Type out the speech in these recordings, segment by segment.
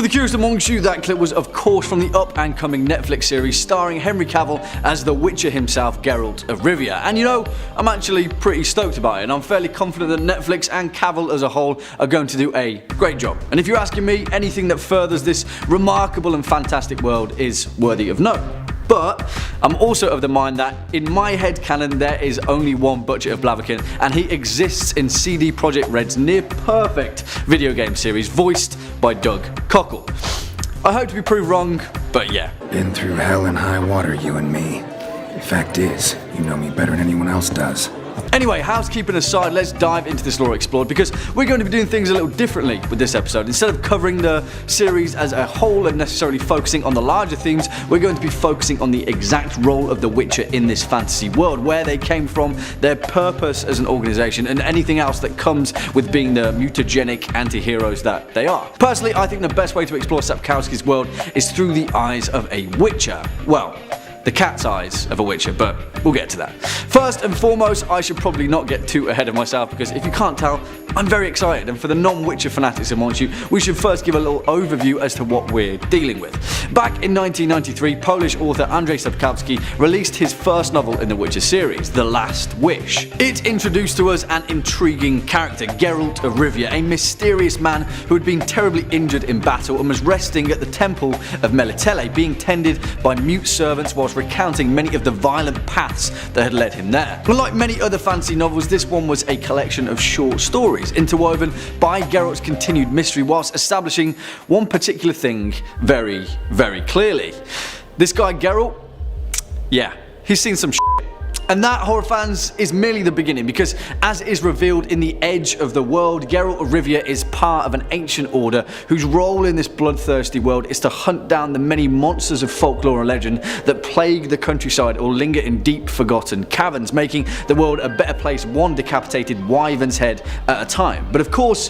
the curious amongst you, that clip was of course from the up and coming Netflix series starring Henry Cavill as the Witcher himself, Geralt of Rivia. And you know, I'm actually pretty stoked about it, and I'm fairly confident that Netflix and Cavill as a whole are going to do a great job. And if you're asking me, anything that furthers this remarkable and fantastic world is worthy of note. But I'm also of the mind that in my head canon there is only one Butcher of Blaviken, and he exists in CD Projekt Red's near perfect video game series voiced by Doug Cockle. I hope to be proved wrong, but yeah. Been through hell and high water, you and me. Fact is, you know me better than anyone else does. Anyway, housekeeping aside, let's dive into this lore explored, because we're going to be doing things a little differently with this episode. Instead of covering the series as a whole and necessarily focusing on the larger themes, we're going to be focusing on the exact role of the Witcher in this fantasy world, where they came from, their purpose as an organization, and anything else that comes with being the mutagenic anti-heroes that they are. Personally, I think the best way to explore Sapkowski's world is through the eyes of a Witcher. Well, the cat's eyes of a Witcher, but we'll get to that. First and foremost, I should probably not get too ahead of myself, because if you can't tell, I'm very excited, and for the non-Witcher fanatics amongst you, we should first give a little overview as to what we're dealing with. Back in 1993, Polish author Andrzej Sapkowski released his first novel in the Witcher series, The Last Wish. It introduced to us an intriguing character, Geralt of Rivia, a mysterious man who had been terribly injured in battle and was resting at the temple of Melitele, being tended by mute servants whilst recounting many of the violent paths that had led him there. Unlike many other fantasy novels, this one was a collection of short stories, interwoven by Geralt's continued mystery whilst establishing one particular thing very, very clearly. This guy Geralt, yeah, he's seen some shit. And that, horror fans, is merely the beginning, because as is revealed in the edge of the world, Geralt of Rivia is part of an ancient order whose role in this bloodthirsty world is to hunt down the many monsters of folklore and legend that plague the countryside or linger in deep forgotten caverns, making the world a better place one decapitated wyvern's head at a time. But of course,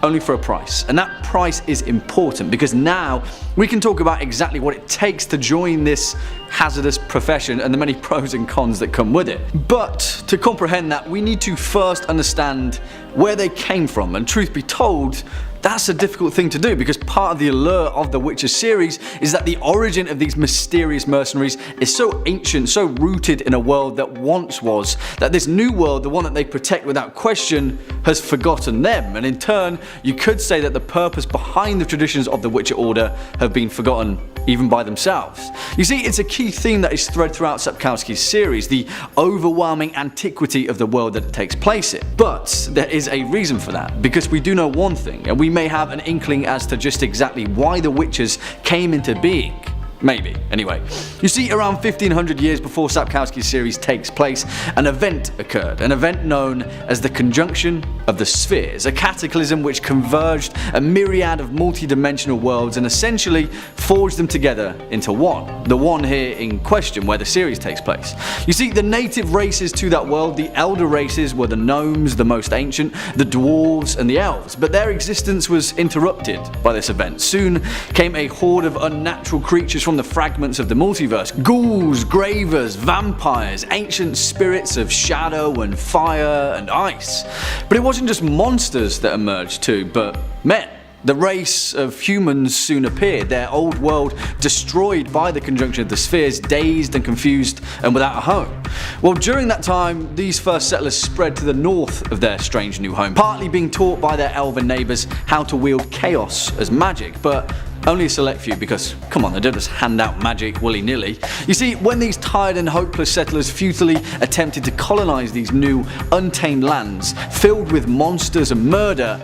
only for a price. And that price is important, because now we can talk about exactly what it takes to join this hazardous profession and the many pros and cons that come with it. But to comprehend that, we need to first understand where they came from, and truth be told, that's a difficult thing to do, because part of the allure of the Witcher series is that the origin of these mysterious mercenaries is so ancient, so rooted in a world that once was, that this new world, the one that they protect without question, has forgotten them. And in turn, you could say that the purpose behind the traditions of the Witcher order have been forgotten even by themselves. You see, it's a key theme that is thread throughout Sapkowski's series, the overwhelming antiquity of the world that it takes place in. But there is a reason for that, because we do know one thing, and we may have an inkling as to just exactly why the Witchers came into being. Maybe. Anyway, you see, around 1500 years before Sapkowski's series takes place, an event occurred, an event known as the Conjunction of the Spheres, a cataclysm which converged a myriad of multi-dimensional worlds and essentially forged them together into one. The one here in question, where the series takes place. You see, the native races to that world, the elder races, were the gnomes, the most ancient, the dwarves and the elves, but their existence was interrupted by this event. Soon came a horde of unnatural creatures from the fragments of the multiverse. Ghouls, gravers, vampires, ancient spirits of shadow and fire and ice. But it wasn't just monsters that emerged too, but men. The race of humans soon appeared, their old world destroyed by the conjunction of the spheres, dazed and confused and without a home. Well, during that time, these first settlers spread to the north of their strange new home, partly being taught by their elven neighbours how to wield chaos as magic, but only a select few, because come on, they don't just hand out magic willy-nilly. You see, when these tired and hopeless settlers futilely attempted to colonize these new, untamed lands filled with monsters and murder,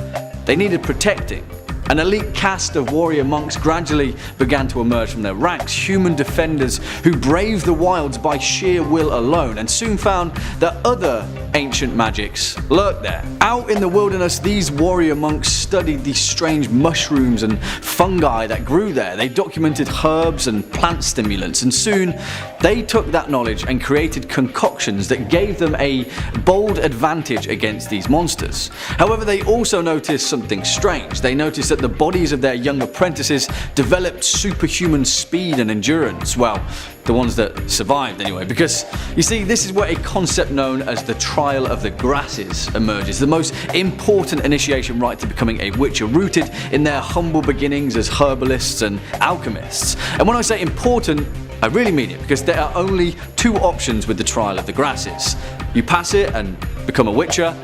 they needed protecting. An elite caste of warrior monks gradually began to emerge from their ranks, human defenders who braved the wilds by sheer will alone, and soon found that other ancient magics lurked there. Out in the wilderness, these warrior monks studied these strange mushrooms and fungi that grew there. They documented herbs and plant stimulants, and soon they took that knowledge and created concoctions that gave them a bold advantage against these monsters. However, they also noticed something strange. They noticed that the bodies of their young apprentices developed superhuman speed and endurance. Well, the ones that survived anyway, because you see, this is where a concept known as the trial of the grasses emerges, the most important initiation rite to becoming a witcher, rooted in their humble beginnings as herbalists and alchemists. And when I say important, I really mean it, because there are only two options with the trial of the grasses. You pass it and become a witcher,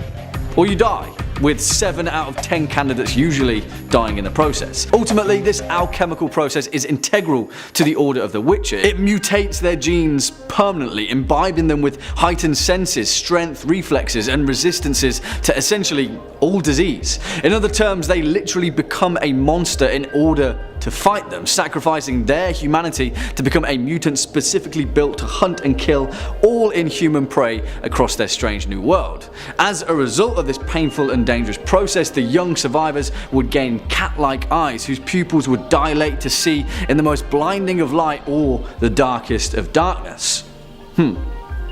or you die, with 7 out of 10 candidates usually dying in the process. Ultimately, this alchemical process is integral to the Order of the Witcher. It mutates their genes permanently, imbibing them with heightened senses, strength, reflexes, and resistances to essentially all disease. In other terms, they literally become a monster in order to fight them, sacrificing their humanity to become a mutant specifically built to hunt and kill all inhuman prey across their strange new world. As a result of this painful and dangerous process, the young survivors would gain cat-like eyes whose pupils would dilate to see in the most blinding of light or the darkest of darkness.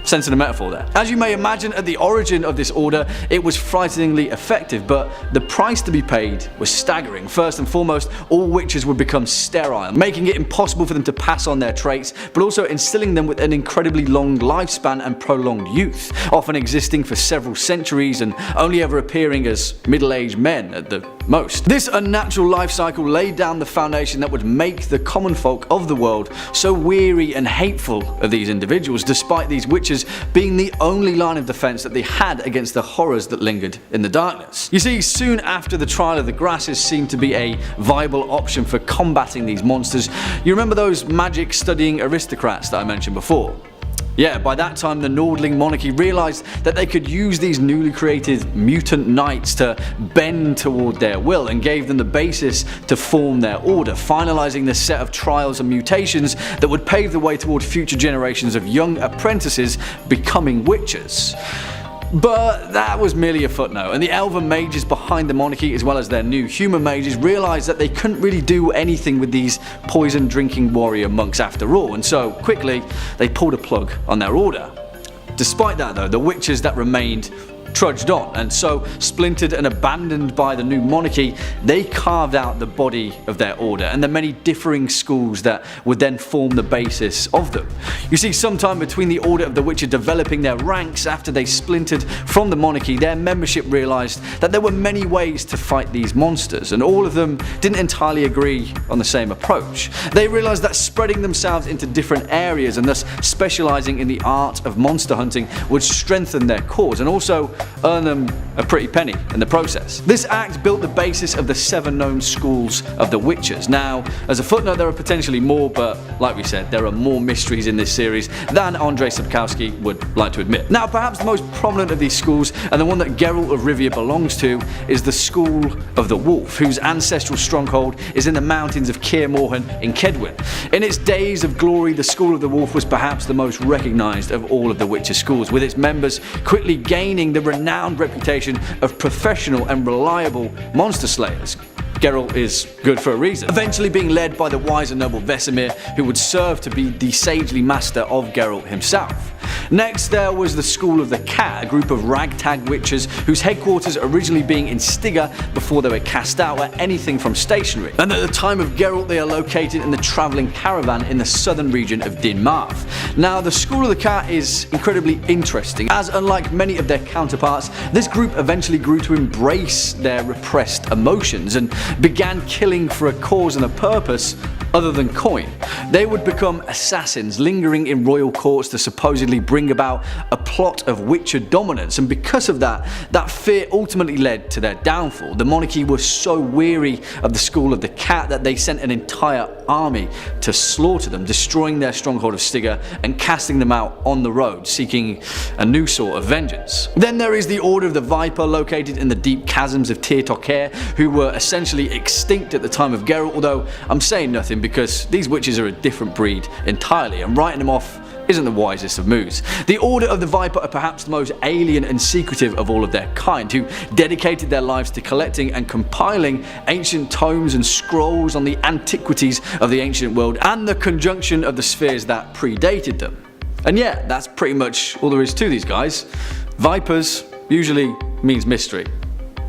Sense in a metaphor there. As you may imagine, at the origin of this order, it was frighteningly effective, but the price to be paid was staggering. First and foremost, all witches would become sterile, making it impossible for them to pass on their traits, but also instilling them with an incredibly long lifespan and prolonged youth, often existing for several centuries and only ever appearing as middle-aged men at the most. This unnatural life cycle laid down the foundation that would make the common folk of the world so weary and hateful of these individuals, despite these witches being the only line of defense that they had against the horrors that lingered in the darkness. You see, soon after the trial of the grasses seemed to be a viable option for combating these monsters. You remember those magic studying aristocrats that I mentioned before? Yeah, by that time the Nordling monarchy realised that they could use these newly created mutant knights to bend toward their will, and gave them the basis to form their order, finalising the set of trials and mutations that would pave the way toward future generations of young apprentices becoming witchers. But that was merely a footnote, and the elven mages behind the monarchy, as well as their new human mages, realised that they couldn't really do anything with these poison drinking warrior monks after all, and so quickly they pulled a plug on their order. Despite that though, the witches that remained trudged on, and so splintered and abandoned by the new monarchy, they carved out the body of their order and the many differing schools that would then form the basis of them. You see, sometime between the Order of the Witcher developing their ranks after they splintered from the monarchy, their membership realised that there were many ways to fight these monsters, and all of them didn't entirely agree on the same approach. They realised that spreading themselves into different areas and thus specialising in the art of monster hunting would strengthen their cause and also earn them a pretty penny in the process. This act built the basis of the 7 known schools of the Witchers. Now, as a footnote, there are potentially more, but like we said, there are more mysteries in this series than Andrzej Sapkowski would like to admit. Now, perhaps the most prominent of these schools, and the one that Geralt of Rivia belongs to, is the School of the Wolf, whose ancestral stronghold is in the mountains of Kaer Morhen in Kedwin. In its days of glory, the School of the Wolf was perhaps the most recognised of all of the Witcher schools, with its members quickly gaining the renowned reputation of professional and reliable monster slayers. Geralt is good for a reason. Eventually being led by the wise and noble Vesemir, who would serve to be the sagely master of Geralt himself. Next, there was the School of the Cat, a group of ragtag witches whose headquarters originally being in Stygia before they were cast out were anything from stationary. And at the time of Geralt, they are located in the travelling caravan in the southern region of Din Marth. Now, the School of the Cat is incredibly interesting, as unlike many of their counterparts, this group eventually grew to embrace their repressed emotions and began killing for a cause and a purpose other than coin. They would become assassins, lingering in royal courts to supposedly bring about a plot of Witcher dominance, and because of that, that fear ultimately led to their downfall. The monarchy was so weary of the School of the Cat that they sent an entire army to slaughter them, destroying their stronghold of Stygia and casting them out on the road, seeking a new sort of vengeance. Then there is the Order of the Viper, located in the deep chasms of Tir Toker, who were essentially extinct at the time of Geralt, although I'm saying nothing because these witches are a different breed entirely, and writing them off isn't the wisest of moves. The Order of the Viper are perhaps the most alien and secretive of all of their kind, who dedicated their lives to collecting and compiling ancient tomes and scrolls on the antiquities of the ancient world and the conjunction of the spheres that predated them. And yeah, that's pretty much all there is to these guys. Vipers usually means mystery.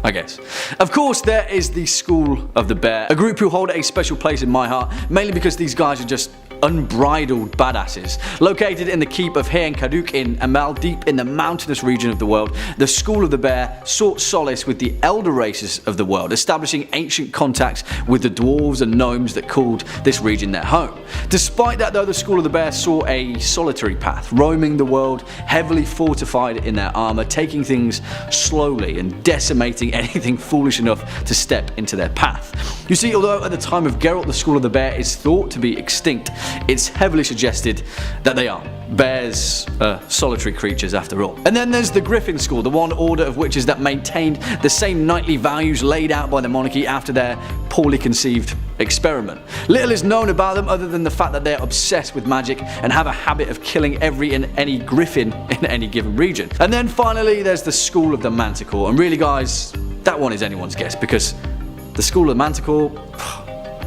I guess. Of course, there is the School of the Bear, a group who hold a special place in my heart, mainly because these guys are just unbridled badasses. Located in the keep of Haen Kaduk in Amal, deep in the mountainous region of the world, the School of the Bear sought solace with the elder races of the world, establishing ancient contacts with the dwarves and gnomes that called this region their home. Despite that though, the School of the Bear saw a solitary path, roaming the world, heavily fortified in their armor, taking things slowly and decimating anything foolish enough to step into their path. You see, although at the time of Geralt the School of the Bear is thought to be extinct, it's heavily suggested that they are. Bears are solitary creatures after all. And then there's the Griffin School, the one order of witches that maintained the same knightly values laid out by the monarchy after their poorly conceived experiment. Little is known about them other than the fact that they're obsessed with magic and have a habit of killing every and any griffin in any given region. And then finally there's the School of the Manticore, and really guys, that one is anyone's guess because the School of the Manticore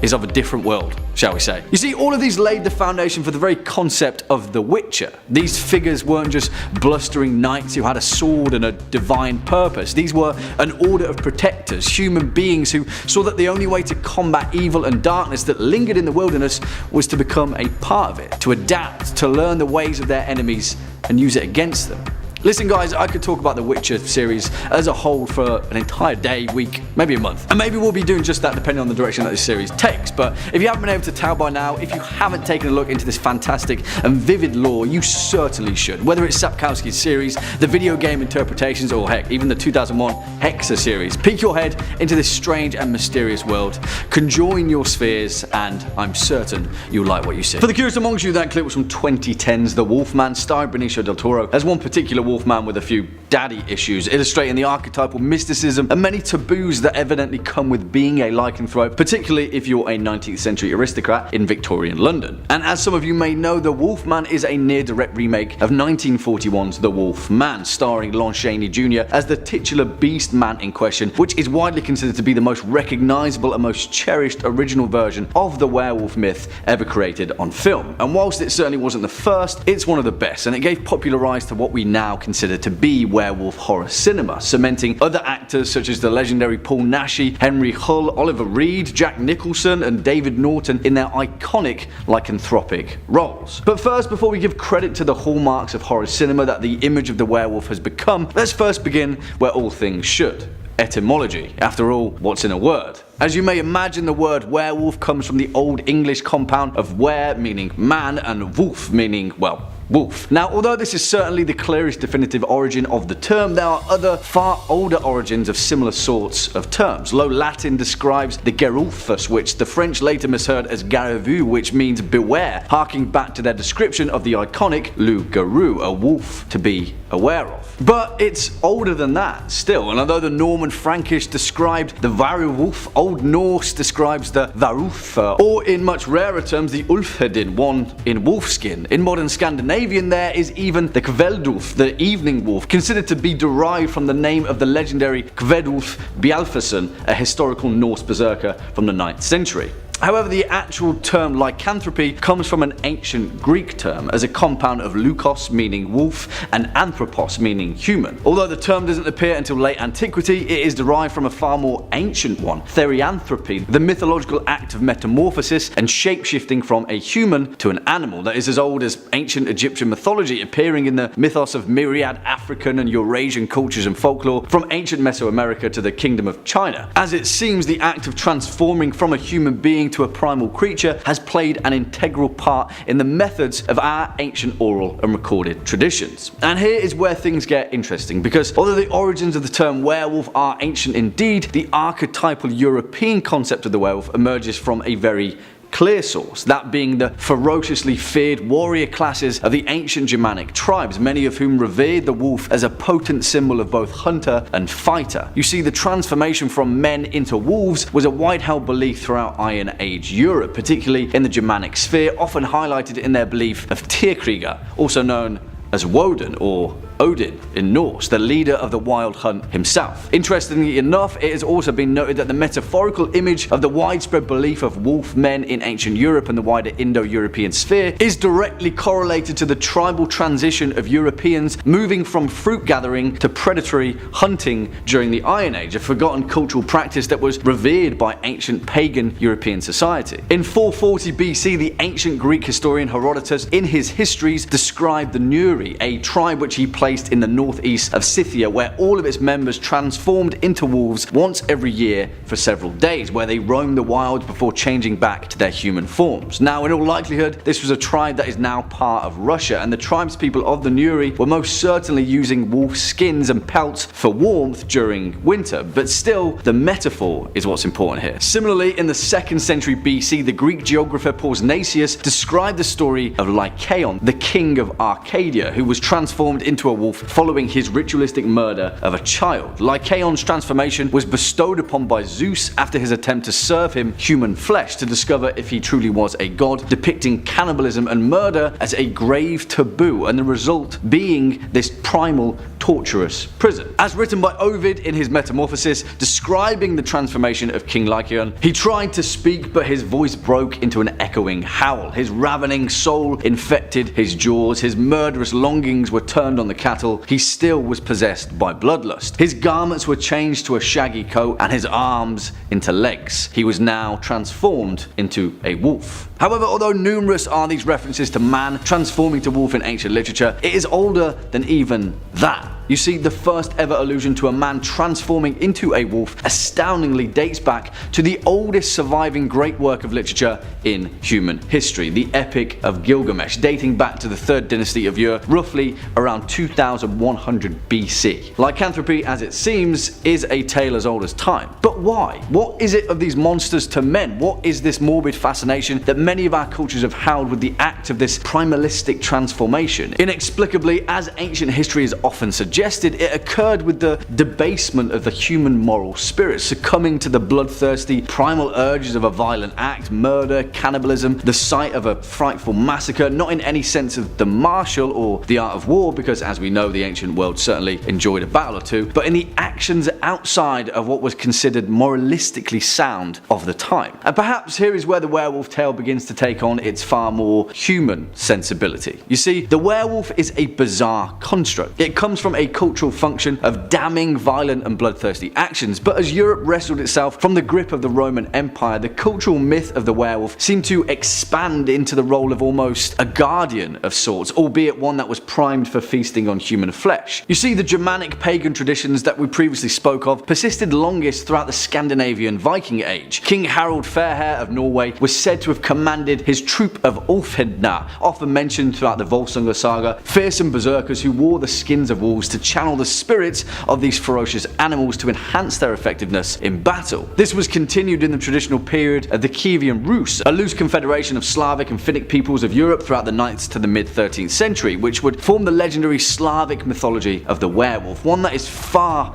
is of a different world, shall we say. You see, all of these laid the foundation for the very concept of The Witcher. These figures weren't just blustering knights who had a sword and a divine purpose. These were an order of protectors, human beings who saw that the only way to combat evil and darkness that lingered in the wilderness was to become a part of it, to adapt, to learn the ways of their enemies and use it against them. Listen guys, I could talk about the Witcher series as a whole for an entire day, week, maybe a month. And maybe we'll be doing just that depending on the direction that this series takes. But if you haven't been able to tell by now, if you haven't taken a look into this fantastic and vivid lore, you certainly should. Whether it's Sapkowski's series, the video game interpretations, or heck, even the 2001 Hexa series. Peek your head into this strange and mysterious world, conjoin your spheres, and I'm certain you'll like what you see. For the curious amongst you, that clip was from 2010's The Wolfman, starring Benicio del Toro as one particular Wolfman with a few daddy issues, illustrating the archetypal mysticism and many taboos that evidently come with being a lycanthrope, particularly if you're a 19th century aristocrat in Victorian London. And as some of you may know, The Wolfman is a near-direct remake of 1941's The Wolf Man, starring Lon Chaney Jr. as the titular beast man in question, which is widely considered to be the most recognisable and most cherished original version of the werewolf myth ever created on film. And whilst it certainly wasn't the first, it's one of the best, and it gave popular rise to what we now consider to be werewolf horror cinema, cementing other actors such as the legendary Paul Naschy, Henry Hull, Oliver Reed, Jack Nicholson and David Norton in their iconic lycanthropic roles. But first, before we give credit to the hallmarks of horror cinema that the image of the werewolf has become, let's first begin where all things should. Etymology. After all, what's in a word? As you may imagine, the word werewolf comes from the Old English compound of were, meaning man, and wolf, meaning, well, wolf. Now, although this is certainly the clearest definitive origin of the term, there are other far older origins of similar sorts of terms. Low Latin describes the gerulphus, which the French later misheard as garrevue, which means beware, harking back to their description of the iconic loup-garou, a wolf to be aware of. But it's older than that still, and although the Norman Frankish described the werewolf, Old Norse describes the varulfa, or in much rarer terms the ulfhedin, one in wolfskin. In modern Scandinavian there is even the kveldulf, the evening wolf, considered to be derived from the name of the legendary Kvedulf Bjalfason, a historical Norse berserker from the 9th century. However, the actual term lycanthropy comes from an ancient Greek term as a compound of leukos, meaning wolf, and anthropos, meaning human. Although the term doesn't appear until late antiquity, it is derived from a far more ancient one, therianthropy, the mythological act of metamorphosis and shapeshifting from a human to an animal that is as old as ancient Egyptian mythology, appearing in the mythos of myriad African and Eurasian cultures and folklore, from ancient Mesoamerica to the Kingdom of China. As it seems, the act of transforming from a human being to a primal creature has played an integral part in the methods of our ancient oral and recorded traditions. And here is where things get interesting, because although the origins of the term werewolf are ancient indeed, the archetypal European concept of the werewolf emerges from a very clear source, that being the ferociously feared warrior classes of the ancient Germanic tribes, many of whom revered the wolf as a potent symbol of both hunter and fighter. You see, the transformation from men into wolves was a wide-held belief throughout Iron Age Europe, particularly in the Germanic sphere, often highlighted in their belief of Tierkrieger, also known as Woden or Odin in Norse, the leader of the wild hunt himself. Interestingly enough, it has also been noted that the metaphorical image of the widespread belief of wolf men in ancient Europe and the wider Indo-European sphere is directly correlated to the tribal transition of Europeans moving from fruit gathering to predatory hunting during the Iron Age, a forgotten cultural practice that was revered by ancient pagan European society. In 440 BC, the ancient Greek historian Herodotus, in his histories, described the Nuri, a tribe which he placed in the northeast of Scythia, where all of its members transformed into wolves once every year for several days, where they roamed the wilds before changing back to their human forms. Now, in all likelihood, this was a tribe that is now part of Russia, and the tribespeople of the Nuri were most certainly using wolf skins and pelts for warmth during winter, but still, the metaphor is what's important here. Similarly, in the 2nd century BC, the Greek geographer Pausanias described the story of Lycaon, the king of Arcadia, who was transformed into a wolf following his ritualistic murder of a child. Lycaon's transformation was bestowed upon by Zeus after his attempt to serve him human flesh to discover if he truly was a god, depicting cannibalism and murder as a grave taboo, and the result being this primal, torturous prison. As written by Ovid in his Metamorphosis, describing the transformation of King Lycaon, he tried to speak, but his voice broke into an echoing howl. His ravening soul infected his jaws, his murderous longings were turned on the cattle, he still was possessed by bloodlust. His garments were changed to a shaggy coat and his arms into legs. He was now transformed into a wolf. However, although numerous are these references to man transforming to wolf in ancient literature, it is older than even that. You see, the first ever allusion to a man transforming into a wolf astoundingly dates back to the oldest surviving great work of literature in human history, the Epic of Gilgamesh, dating back to the 3rd dynasty of Ur, roughly around 2100 BC. Lycanthropy, as it seems, is a tale as old as time. But why? What is it of these monsters to men? What is this morbid fascination that many of our cultures have held with the act of this primalistic transformation? Inexplicably, as ancient history is often suggested, it occurred with the debasement of the human moral spirit, succumbing to the bloodthirsty primal urges of a violent act, murder, cannibalism, the sight of a frightful massacre, not in any sense of the martial or the art of war, because as we know, the ancient world certainly enjoyed a battle or two, but in the actions outside of what was considered moralistically sound of the time. And perhaps here is where the werewolf tale begins to take on its far more human sensibility. You see, the werewolf is a bizarre construct. It comes from a cultural function of damning, violent and bloodthirsty actions, but as Europe wrestled itself from the grip of the Roman Empire, the cultural myth of the werewolf seemed to expand into the role of almost a guardian of sorts, albeit one that was primed for feasting on human flesh. You see, the Germanic pagan traditions that we previously spoke of persisted longest throughout the Scandinavian Viking Age. King Harald Fairhair of Norway was said to have commanded his troop of Ulfhednar, often mentioned throughout the Volsunga saga, fearsome berserkers who wore the skins of wolves to channel the spirits of these ferocious animals to enhance their effectiveness in battle. This was continued in the traditional period of the Kievan Rus, a loose confederation of Slavic and Finnic peoples of Europe throughout the 9th to the mid-13th century, which would form the legendary Slavic mythology of the werewolf, one that is far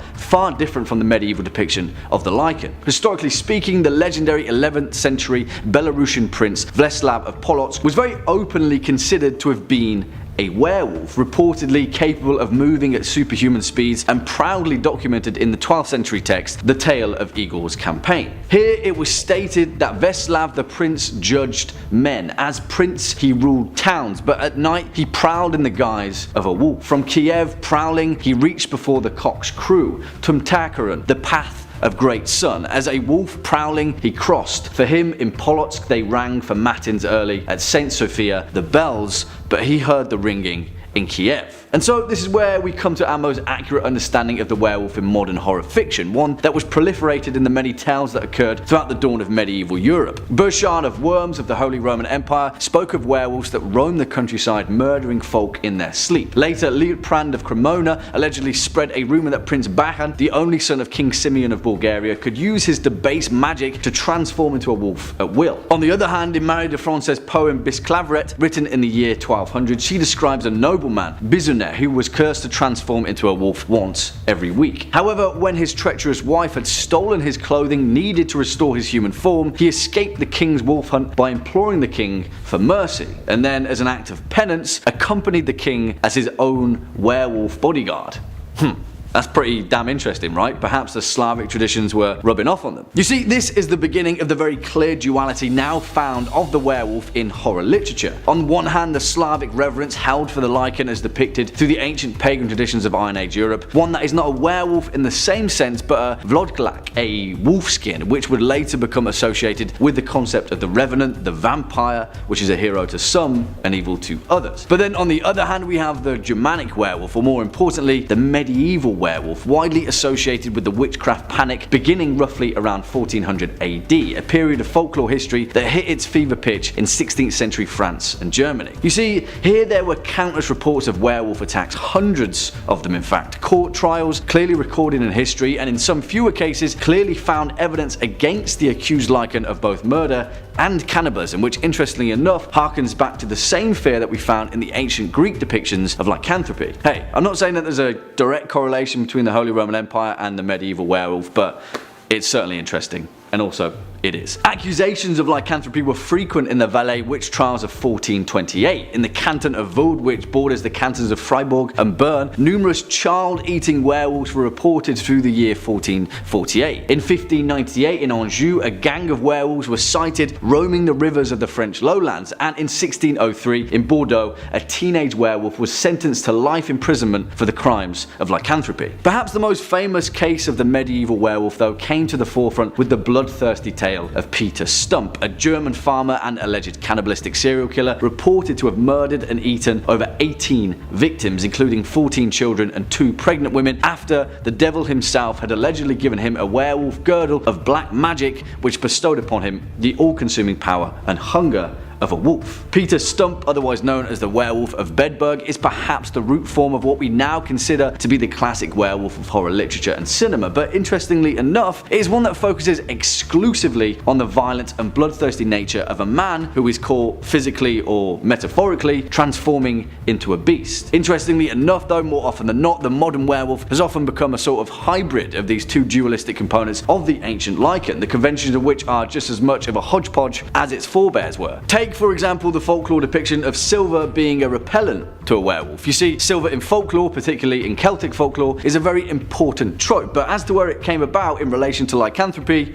different from the medieval depiction of the Lycan. Historically speaking, the legendary 11th century Belarusian prince Vleslav of Polotsk was very openly considered to have been a werewolf, reportedly capable of moving at superhuman speeds and proudly documented in the 12th century text, The Tale of Igor's Campaign. Here it was stated that Vleslav the prince judged men. As prince he ruled towns, but at night he prowled in the guise of a wolf. From Kiev prowling he reached before the cock's crew, Tumtakaran, the path of great sun. As a wolf prowling he crossed. For him in Polotsk they rang for matins early, at St. Sophia the bells, but he heard the ringing in Kiev. And so this is where we come to our most accurate understanding of the werewolf in modern horror fiction, one that was proliferated in the many tales that occurred throughout the dawn of medieval Europe. Burchard of Worms of the Holy Roman Empire spoke of werewolves that roamed the countryside murdering folk in their sleep. Later, Liutprand of Cremona allegedly spread a rumour that Prince Bahan, the only son of King Simeon of Bulgaria, could use his debased magic to transform into a wolf at will. On the other hand, in Marie de France's poem Bisclaveret, written in the year 1200, she describes a noble nobleman, Bizunet, who was cursed to transform into a wolf once every week. However, when his treacherous wife had stolen his clothing needed to restore his human form, he escaped the king's wolf hunt by imploring the king for mercy, and then, as an act of penance, accompanied the king as his own werewolf bodyguard. That's pretty damn interesting, right? Perhaps the Slavic traditions were rubbing off on them. You see, this is the beginning of the very clear duality now found of the werewolf in horror literature. On one hand, the Slavic reverence held for the Lycan as depicted through the ancient pagan traditions of Iron Age Europe, one that is not a werewolf in the same sense but a vlodglak, a wolfskin, which would later become associated with the concept of the revenant, the vampire, which is a hero to some and evil to others. But then on the other hand, we have the Germanic werewolf, or more importantly, the medieval werewolf, widely associated with the witchcraft panic beginning roughly around 1400 AD, a period of folklore history that hit its fever pitch in 16th century France and Germany. You see, here there were countless reports of werewolf attacks, hundreds of them in fact, court trials clearly recorded in history, and in some fewer cases clearly found evidence against the accused Lycan of both murder and cannibalism, which interestingly enough harkens back to the same fear that we found in the ancient Greek depictions of lycanthropy. Hey, I'm not saying that there's a direct correlation between the Holy Roman Empire and the medieval werewolf, but it's certainly interesting, and also it is. Accusations of lycanthropy were frequent in the Valais witch trials of 1428. In the canton of Vaud, which borders the cantons of Fribourg and Bern, numerous child-eating werewolves were reported through the year 1448. In 1598 in Anjou, a gang of werewolves were sighted roaming the rivers of the French lowlands, and in 1603 in Bordeaux, a teenage werewolf was sentenced to life imprisonment for the crimes of lycanthropy. Perhaps the most famous case of the medieval werewolf, though, came to the forefront with the bloodthirsty tale of Peter Stump, a German farmer and alleged cannibalistic serial killer reported to have murdered and eaten over 18 victims, including 14 children and 2 pregnant women, after the devil himself had allegedly given him a werewolf girdle of black magic which bestowed upon him the all-consuming power and hunger of a wolf. Peter Stump, otherwise known as the werewolf of Bedburg, is perhaps the root form of what we now consider to be the classic werewolf of horror literature and cinema, but interestingly enough, it is one that focuses exclusively on the violent and bloodthirsty nature of a man who is caught physically or metaphorically transforming into a beast. Interestingly enough though, more often than not, the modern werewolf has often become a sort of hybrid of these two dualistic components of the ancient Lycan, the conventions of which are just as much of a hodgepodge as its forebears were. Take, for example, the folklore depiction of silver being a repellent to a werewolf. You see, silver in folklore, particularly in Celtic folklore, is a very important trope, but as to where it came about in relation to lycanthropy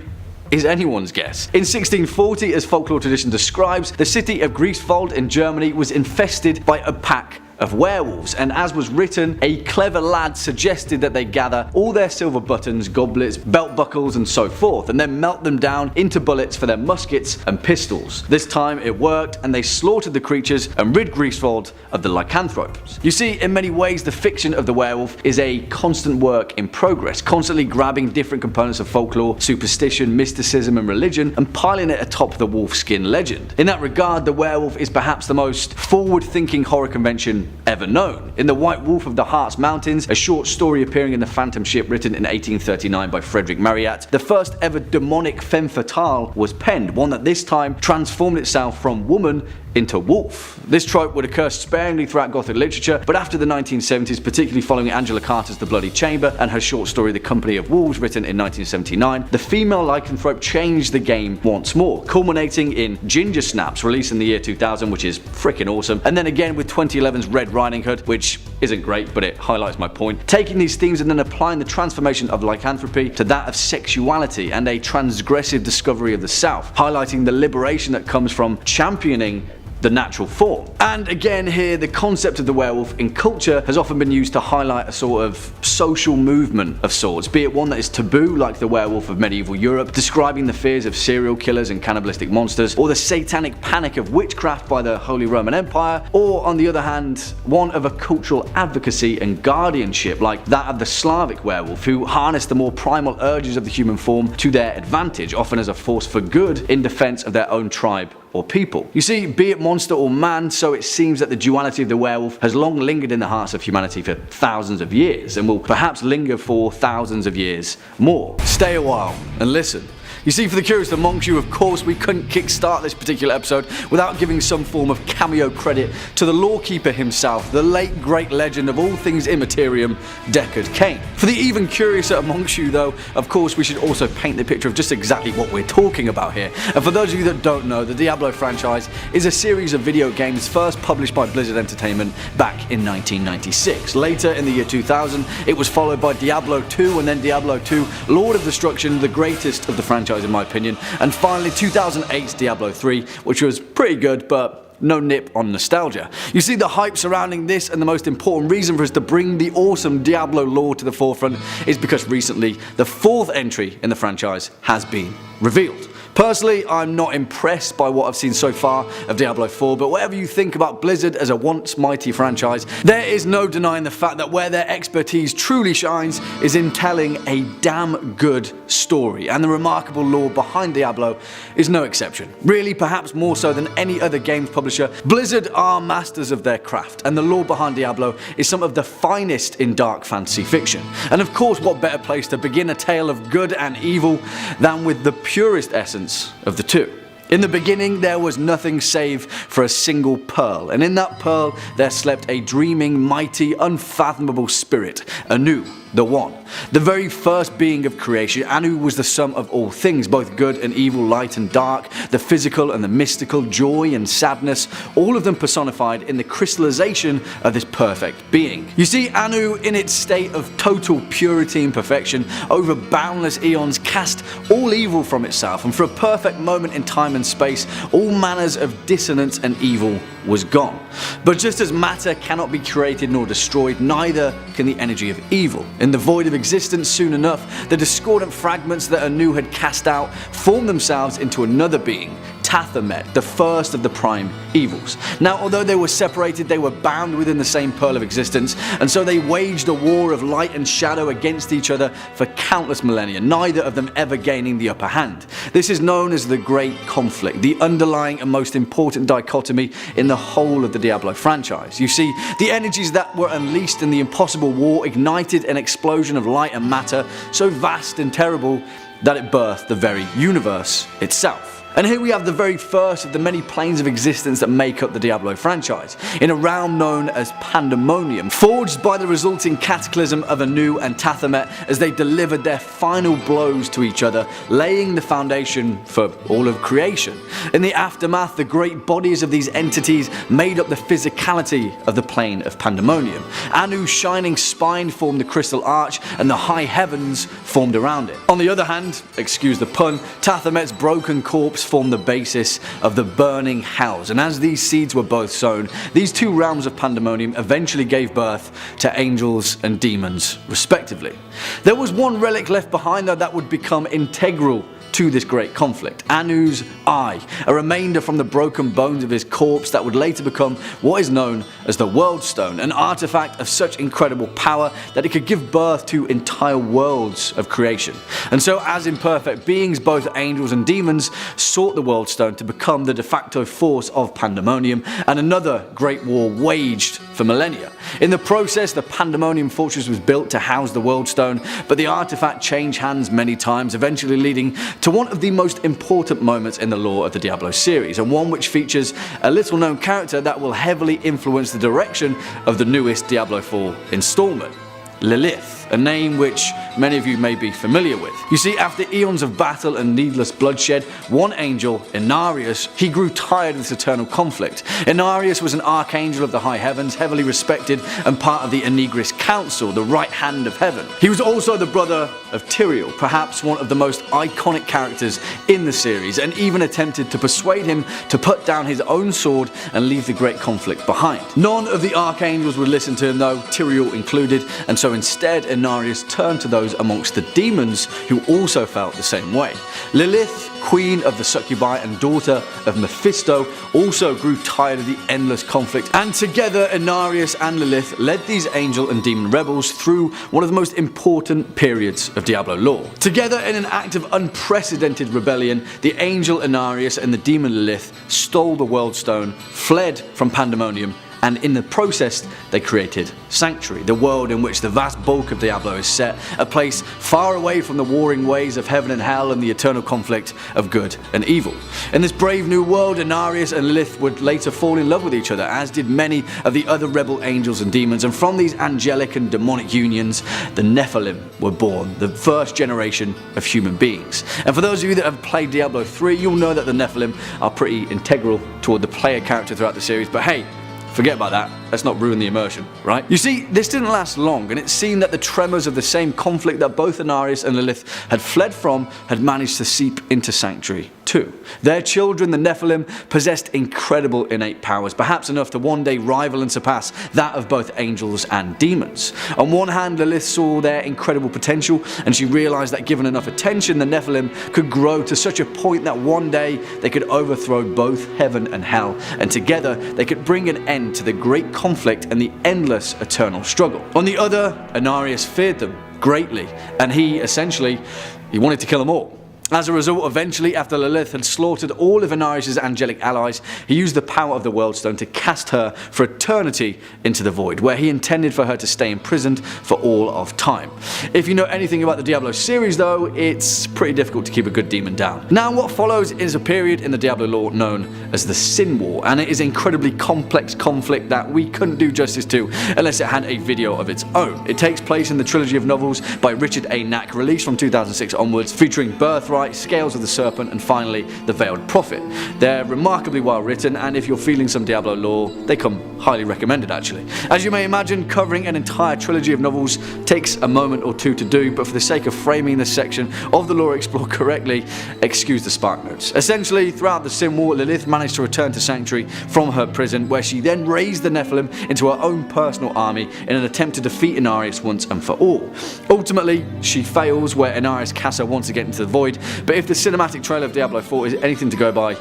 is anyone's guess. In 1640, as folklore tradition describes, the city of Greifswald in Germany was infested by a pack of werewolves, and as was written, a clever lad suggested that they gather all their silver buttons, goblets, belt buckles and so forth, and then melt them down into bullets for their muskets and pistols. This time it worked, and they slaughtered the creatures and rid Greifswald of the lycanthropes. You see, in many ways the fiction of the werewolf is a constant work in progress, constantly grabbing different components of folklore, superstition, mysticism and religion and piling it atop the wolfskin legend. In that regard, the werewolf is perhaps the most forward-thinking horror convention ever known. In The White Wolf of the Harz Mountains, a short story appearing in the Phantom Ship written in 1839 by Frederick Marryat, the first ever demonic femme fatale was penned, one that this time transformed itself from woman into wolf. This trope would occur sparingly throughout Gothic literature, but after the 1970s, particularly following Angela Carter's The Bloody Chamber and her short story The Company of Wolves written in 1979, the female lycanthrope changed the game once more, culminating in Ginger Snaps, released in the year 2000, which is freaking awesome, and then again with 2011's Red Riding Hood, which isn't great, but it highlights my point, taking these themes and then applying the transformation of lycanthropy to that of sexuality and a transgressive discovery of the self, highlighting the liberation that comes from championing the natural form. And again here, the concept of the werewolf in culture has often been used to highlight a sort of social movement of sorts, be it one that is taboo like the werewolf of medieval Europe, describing the fears of serial killers and cannibalistic monsters, or the satanic panic of witchcraft by the Holy Roman Empire, or on the other hand, one of a cultural advocacy and guardianship like that of the Slavic werewolf, who harness the more primal urges of the human form to their advantage, often as a force for good in defense of their own tribe or people. You see, be it monster or man, so it seems that the duality of the werewolf has long lingered in the hearts of humanity for thousands of years, and will perhaps linger for thousands of years more. Stay a while and listen. You see, for the curious amongst you, of course, we couldn't kickstart this particular episode without giving some form of cameo credit to the lorekeeper himself, the late great legend of all things Immaterium, Deckard Cain. For the even curiouser amongst you though, of course we should also paint the picture of just exactly what we're talking about here. And for those of you that don't know, the Diablo franchise is a series of video games first published by Blizzard Entertainment back in 1996. Later in the year 2000, it was followed by Diablo 2 and then Diablo 2 Lord of Destruction, the greatest of the franchise in my opinion, and finally 2008's Diablo 3, which was pretty good but no nip on nostalgia. You see, the hype surrounding this and the most important reason for us to bring the awesome Diablo lore to the forefront is because recently the 4th entry in the franchise has been revealed. Personally, I'm not impressed by what I've seen so far of Diablo 4, but whatever you think about Blizzard as a once mighty franchise, there is no denying the fact that where their expertise truly shines is in telling a damn good story, and the remarkable lore behind Diablo is no exception. Really, perhaps more so than any other games publisher, Blizzard are masters of their craft, and the lore behind Diablo is some of the finest in dark fantasy fiction. And of course, what better place to begin a tale of good and evil than with the purest essence of the two. In the beginning there was nothing save for a single pearl, and in that pearl there slept a dreaming, mighty, unfathomable spirit, Anu, the One. The very first being of creation, Anu was the sum of all things, both good and evil, light and dark, the physical and the mystical, joy and sadness, all of them personified in the crystallization of this perfect being. You see, Anu, in its state of total purity and perfection, over boundless eons cast all evil from itself, and for a perfect moment in time and space, all manners of dissonance and evil was gone. But just as matter cannot be created nor destroyed, neither can the energy of evil. In the void of existence, soon enough, the discordant fragments that Anu had cast out formed themselves into another being, Tathamet, the first of the prime evils. Now, although they were separated, they were bound within the same pearl of existence, and so they waged a war of light and shadow against each other for countless millennia, neither of them ever gaining the upper hand. This is known as the Great Conflict, the underlying and most important dichotomy in the whole of the Diablo franchise. You see, the energies that were unleashed in the impossible war ignited an explosion of light and matter so vast and terrible that it birthed the very universe itself. And here we have the very first of the many planes of existence that make up the Diablo franchise, in a realm known as Pandemonium, forged by the resulting cataclysm of Anu and Tathamet as they delivered their final blows to each other, laying the foundation for all of creation. In the aftermath, the great bodies of these entities made up the physicality of the plane of Pandemonium. Anu's shining spine formed the crystal arch, and the high heavens formed around it. On the other hand, excuse the pun, Tathamet's broken corpse formed the basis of the burning hells, and as these seeds were both sown, these two realms of Pandemonium eventually gave birth to angels and demons respectively. There was one relic left behind though that would become integral to this great conflict, Anu's eye, a remainder from the broken bones of his corpse that would later become what is known as the World Stone, an artifact of such incredible power that it could give birth to entire worlds of creation. And so as imperfect beings, both angels and demons sought the World Stone to become the de facto force of Pandemonium, and another great war waged for millennia. In the process, the Pandemonium fortress was built to house the World Stone, but the artifact changed hands many times, eventually leading to one of the most important moments in the lore of the Diablo series, and one which features a little known character that will heavily influence the direction of the newest Diablo 4 installment, Lilith. A name which many of you may be familiar with. You see, after eons of battle and needless bloodshed, one angel, Inarius, he grew tired of this eternal conflict. Inarius was an archangel of the high heavens, heavily respected and part of the Enigris Council, the right hand of heaven. He was also the brother of Tyrael, perhaps one of the most iconic characters in the series, and even attempted to persuade him to put down his own sword and leave the great conflict behind. None of the archangels would listen to him though, Tyrael included, and so instead Inarius turned to those amongst the demons who also felt the same way. Lilith, queen of the succubi and daughter of Mephisto, also grew tired of the endless conflict, and together Inarius and Lilith led these angel and demon rebels through one of the most important periods of Diablo lore. Together in an act of unprecedented rebellion, the angel Inarius and the demon Lilith stole the World Stone, fled from Pandemonium, and in the process they created Sanctuary, the world in which the vast bulk of Diablo is set, a place far away from the warring ways of heaven and hell and the eternal conflict of good and evil. In this brave new world, Inarius and Lilith would later fall in love with each other, as did many of the other rebel angels and demons, and from these angelic and demonic unions, the Nephilim were born, the first generation of human beings. And for those of you that have played Diablo 3, you'll know that the Nephilim are pretty integral toward the player character throughout the series, but hey, forget about that. Let's not ruin the immersion, right? You see, this didn't last long, and it seemed that the tremors of the same conflict that both Inarius and Lilith had fled from had managed to seep into Sanctuary too. Their children, the Nephilim, possessed incredible innate powers, perhaps enough to one day rival and surpass that of both angels and demons. On one hand, Lilith saw their incredible potential, and she realized that given enough attention, the Nephilim could grow to such a point that one day they could overthrow both heaven and hell, and together they could bring an end to the great conflict and the endless eternal struggle. On the other, Inarius feared them greatly, and he wanted to kill them all. As a result, eventually, after Lilith had slaughtered all of Inarius' angelic allies, he used the power of the World Stone to cast her for eternity into the void, where he intended for her to stay imprisoned for all of time. If you know anything about the Diablo series though, it's pretty difficult to keep a good demon down. Now what follows is a period in the Diablo lore known as the Sin War, and it is an incredibly complex conflict that we couldn't do justice to unless it had a video of its own. It takes place in the trilogy of novels by Richard A. Knack, released from 2006 onwards, featuring Birthright, Scales of the Serpent, and finally The Veiled Prophet. They're remarkably well written, and if you're feeling some Diablo lore, they come highly recommended actually. As you may imagine, covering an entire trilogy of novels takes a moment or two to do, but for the sake of framing this section of the lore explored correctly, excuse the spark notes. Essentially, throughout the Sin War, Lilith managed to return to Sanctuary from her prison, where she then raised the Nephilim into her own personal army in an attempt to defeat Inarius once and for all. Ultimately, she fails, where Inarius casts her once again into the void, but if the cinematic trailer of Diablo 4 is anything to go by,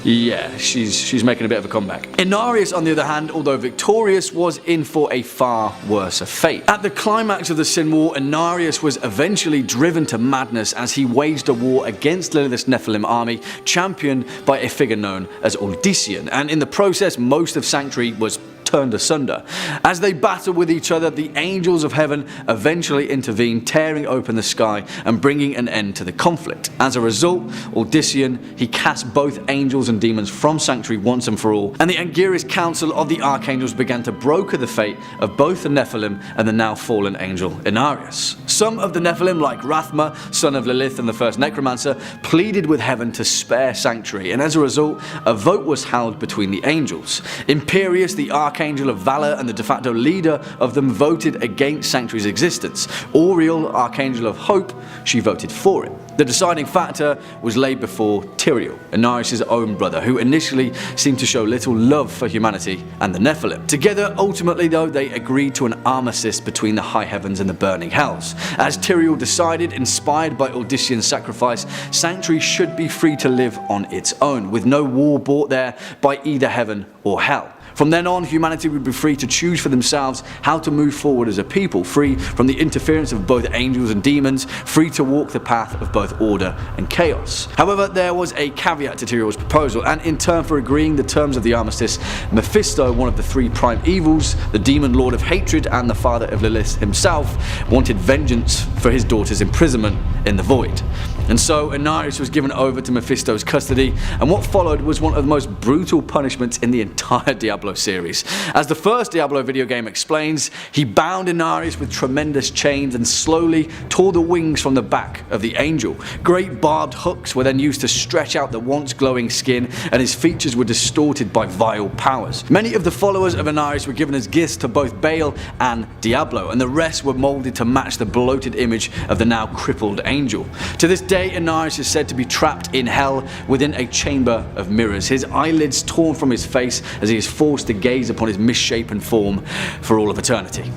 yeah, she's making a bit of a comeback. Inarius, on the other hand, although victorious, was in for a far worse fate. At the climax of the Sin War, Inarius was eventually driven to madness as he waged a war against Lilith's Nephilim army, championed by a figure known as Odyssean, and in the process most of Sanctuary was turned asunder. As they battle with each other, the angels of heaven eventually intervene, tearing open the sky and bringing an end to the conflict. As a result, Odyssean, he cast both angels and demons from Sanctuary once and for all, and the Angiris Council of the Archangels began to broker the fate of both the Nephilim and the now fallen angel Inarius. Some of the Nephilim, like Rathma, son of Lilith and the first Necromancer, pleaded with heaven to spare Sanctuary, and as a result, a vote was held between the angels. Imperius, the Archangel of Valor and the de facto leader of them, voted against Sanctuary's existence. Auriel, Archangel of Hope, she voted for it. The deciding factor was laid before Tyrael, Inarius' own brother, who initially seemed to show little love for humanity and the Nephilim. Together, ultimately though, they agreed to an armistice between the high heavens and the burning hells. As Tyrael decided, inspired by Odyssean's sacrifice, Sanctuary should be free to live on its own, with no war brought there by either heaven or hell. From then on, humanity would be free to choose for themselves how to move forward as a people, free from the interference of both angels and demons, free to walk the path of both order and chaos. However, there was a caveat to Tyrael's proposal, and in turn for agreeing the terms of the armistice, Mephisto, one of the three prime evils, the demon lord of hatred and the father of Lilith himself, wanted vengeance for his daughter's imprisonment in the void. And so Inarius was given over to Mephisto's custody, and what followed was one of the most brutal punishments in the entire Diablo series. As the first Diablo video game explains, he bound Inarius with tremendous chains and slowly tore the wings from the back of the angel. Great barbed hooks were then used to stretch out the once glowing skin, and his features were distorted by vile powers. Many of the followers of Inarius were given as gifts to both Baal and Diablo, and the rest were molded to match the bloated image of the now crippled angel. To this day, Inarius is said to be trapped in hell within a chamber of mirrors, his eyelids torn from his face as he is forced to gaze upon his misshapen form for all of eternity.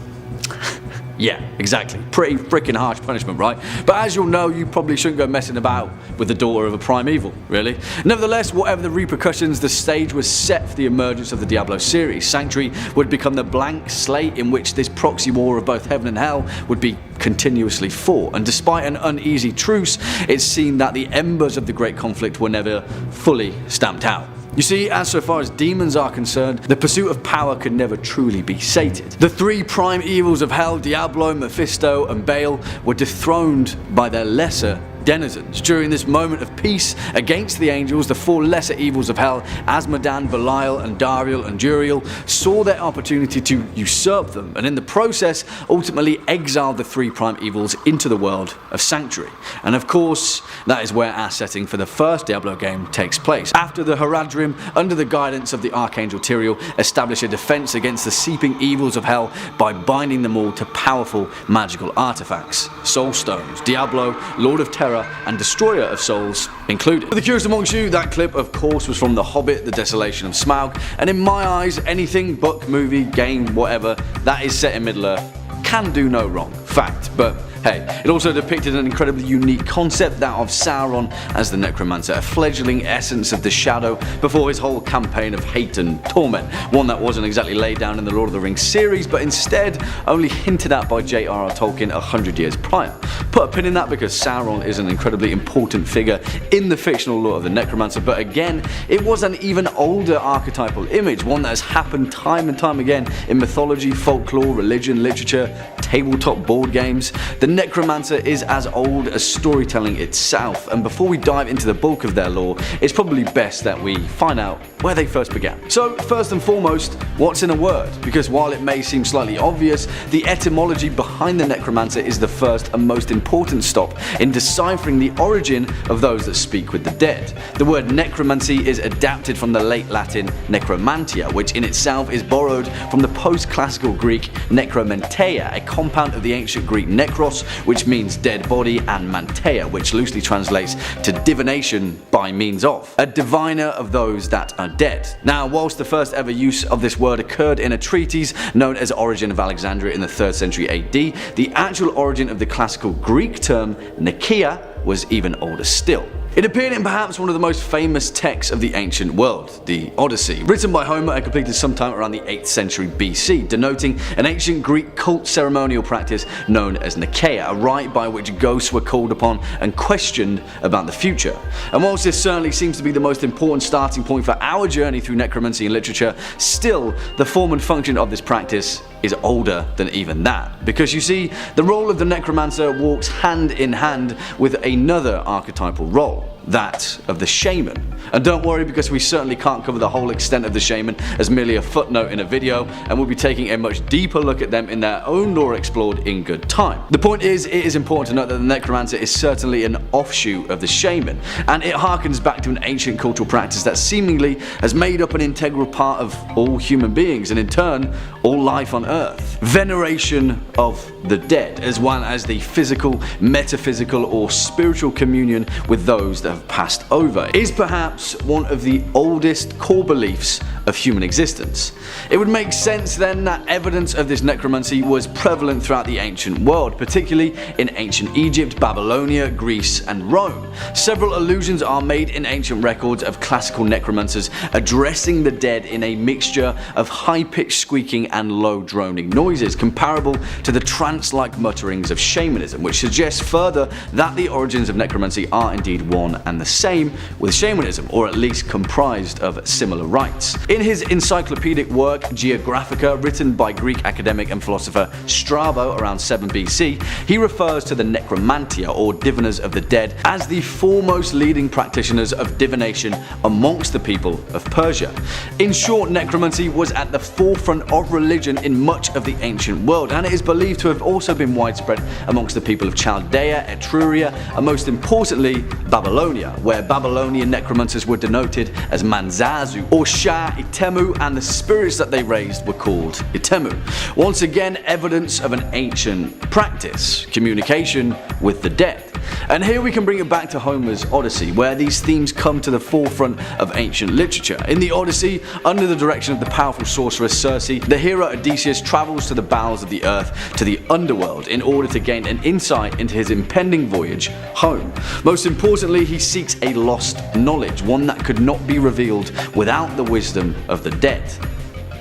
Yeah, exactly. Pretty freaking harsh punishment, right? But as you'll know, you probably shouldn't go messing about with the daughter of a prime evil, really. Nevertheless, whatever the repercussions, the stage was set for the emergence of the Diablo series. Sanctuary would become the blank slate in which this proxy war of both heaven and hell would be continuously fought. And despite an uneasy truce, it seemed that the embers of the great conflict were never fully stamped out. You see, as so far as demons are concerned, the pursuit of power could never truly be sated. The three prime evils of hell, Diablo, Mephisto, and Baal, were dethroned by their lesser denizens. During this moment of peace against the angels, the four lesser evils of hell, Asmodan, Belial, and Dariel and Juriel, saw their opportunity to usurp them, and in the process ultimately exiled the three prime evils into the world of Sanctuary. And of course, that is where our setting for the first Diablo game takes place. After the Haradrim, under the guidance of the Archangel Tyrael, establish a defense against the seeping evils of hell by binding them all to powerful magical artifacts. Soul Stones, Diablo, Lord of Terror, and Destroyer of Souls included. For the curious amongst you, that clip of course was from The Hobbit, The Desolation of Smaug, and in my eyes, anything, book, movie, game, whatever, that is set in Middle-earth can do no wrong. Fact. But hey, it also depicted an incredibly unique concept, that of Sauron as the Necromancer, a fledgling essence of the Shadow before his whole campaign of hate and torment, one that wasn't exactly laid down in the Lord of the Rings series, but instead only hinted at by J.R.R. Tolkien 100 years prior. Put a pin in that because Sauron is an incredibly important figure in the fictional lore of the Necromancer, but again, it was an even older archetypal image, one that has happened time and time again in mythology, folklore, religion, literature, tabletop board games. The Necromancer is as old as storytelling itself, and before we dive into the bulk of their lore, it's probably best that we find out where they first began. So first and foremost, what's in a word? Because while it may seem slightly obvious, the etymology behind the Necromancer is the first and most important stop in deciphering the origin of those that speak with the dead. The word necromancy is adapted from the late Latin necromantia, which in itself is borrowed from the post-classical Greek necromenteia, a compound of the ancient Greek nekros, which means dead body, and manteia, which loosely translates to divination by means of, a diviner of those that are dead. Now, whilst the first ever use of this word occurred in a treatise known as Origin of Alexandria in the 3rd century AD, the actual origin of the classical Greek term Nicaea was even older still. It appeared in perhaps one of the most famous texts of the ancient world, the Odyssey, written by Homer and completed sometime around the 8th century BC, denoting an ancient Greek cult ceremonial practice known as Nicaea, a rite by which ghosts were called upon and questioned about the future. And whilst this certainly seems to be the most important starting point for our journey through necromancy and literature, still the form and function of this practice is older than even that. Because you see, the role of the necromancer walks hand in hand with another archetypal role, that of the shaman. And don't worry, because we certainly can't cover the whole extent of the shaman as merely a footnote in a video, and we'll be taking a much deeper look at them in their own lore explored in good time. The point is, it is important to note that the necromancer is certainly an offshoot of the shaman, and it harkens back to an ancient cultural practice that seemingly has made up an integral part of all human beings, and in turn, all life on Earth. Veneration of the dead, as well as the physical, metaphysical, or spiritual communion with those that have passed over, is perhaps one of the oldest core beliefs of human existence. It would make sense then that evidence of this necromancy was prevalent throughout the ancient world, particularly in ancient Egypt, Babylonia, Greece, and Rome. Several allusions are made in ancient records of classical necromancers addressing the dead in a mixture of high-pitched squeaking and low droning noises, comparable to the trance-like mutterings of shamanism, which suggests further that the origins of necromancy are indeed one and the same with shamanism, or at least comprised of similar rites. In his encyclopedic work Geographica, written by Greek academic and philosopher Strabo around 7 BC, he refers to the necromantia, or diviners of the dead, as the foremost leading practitioners of divination amongst the people of Persia. In short, necromancy was at the forefront of religion in much of the ancient world, and it is believed to have also been widespread amongst the people of Chaldea, Etruria, and most importantly, Babylonia, where Babylonian necromancers were denoted as Manzazu or Shah Itemu, and the spirits that they raised were called Itemu. Once again, evidence of an ancient practice, communication with the dead. And here we can bring it back to Homer's Odyssey, where these themes come to the forefront of ancient literature. In the Odyssey, under the direction of the powerful sorceress Circe, the hero Odysseus travels to the bowels of the earth, to the underworld, in order to gain an insight into his impending voyage home. Most importantly, he seeks a lost knowledge, one that could not be revealed without the wisdom of the dead.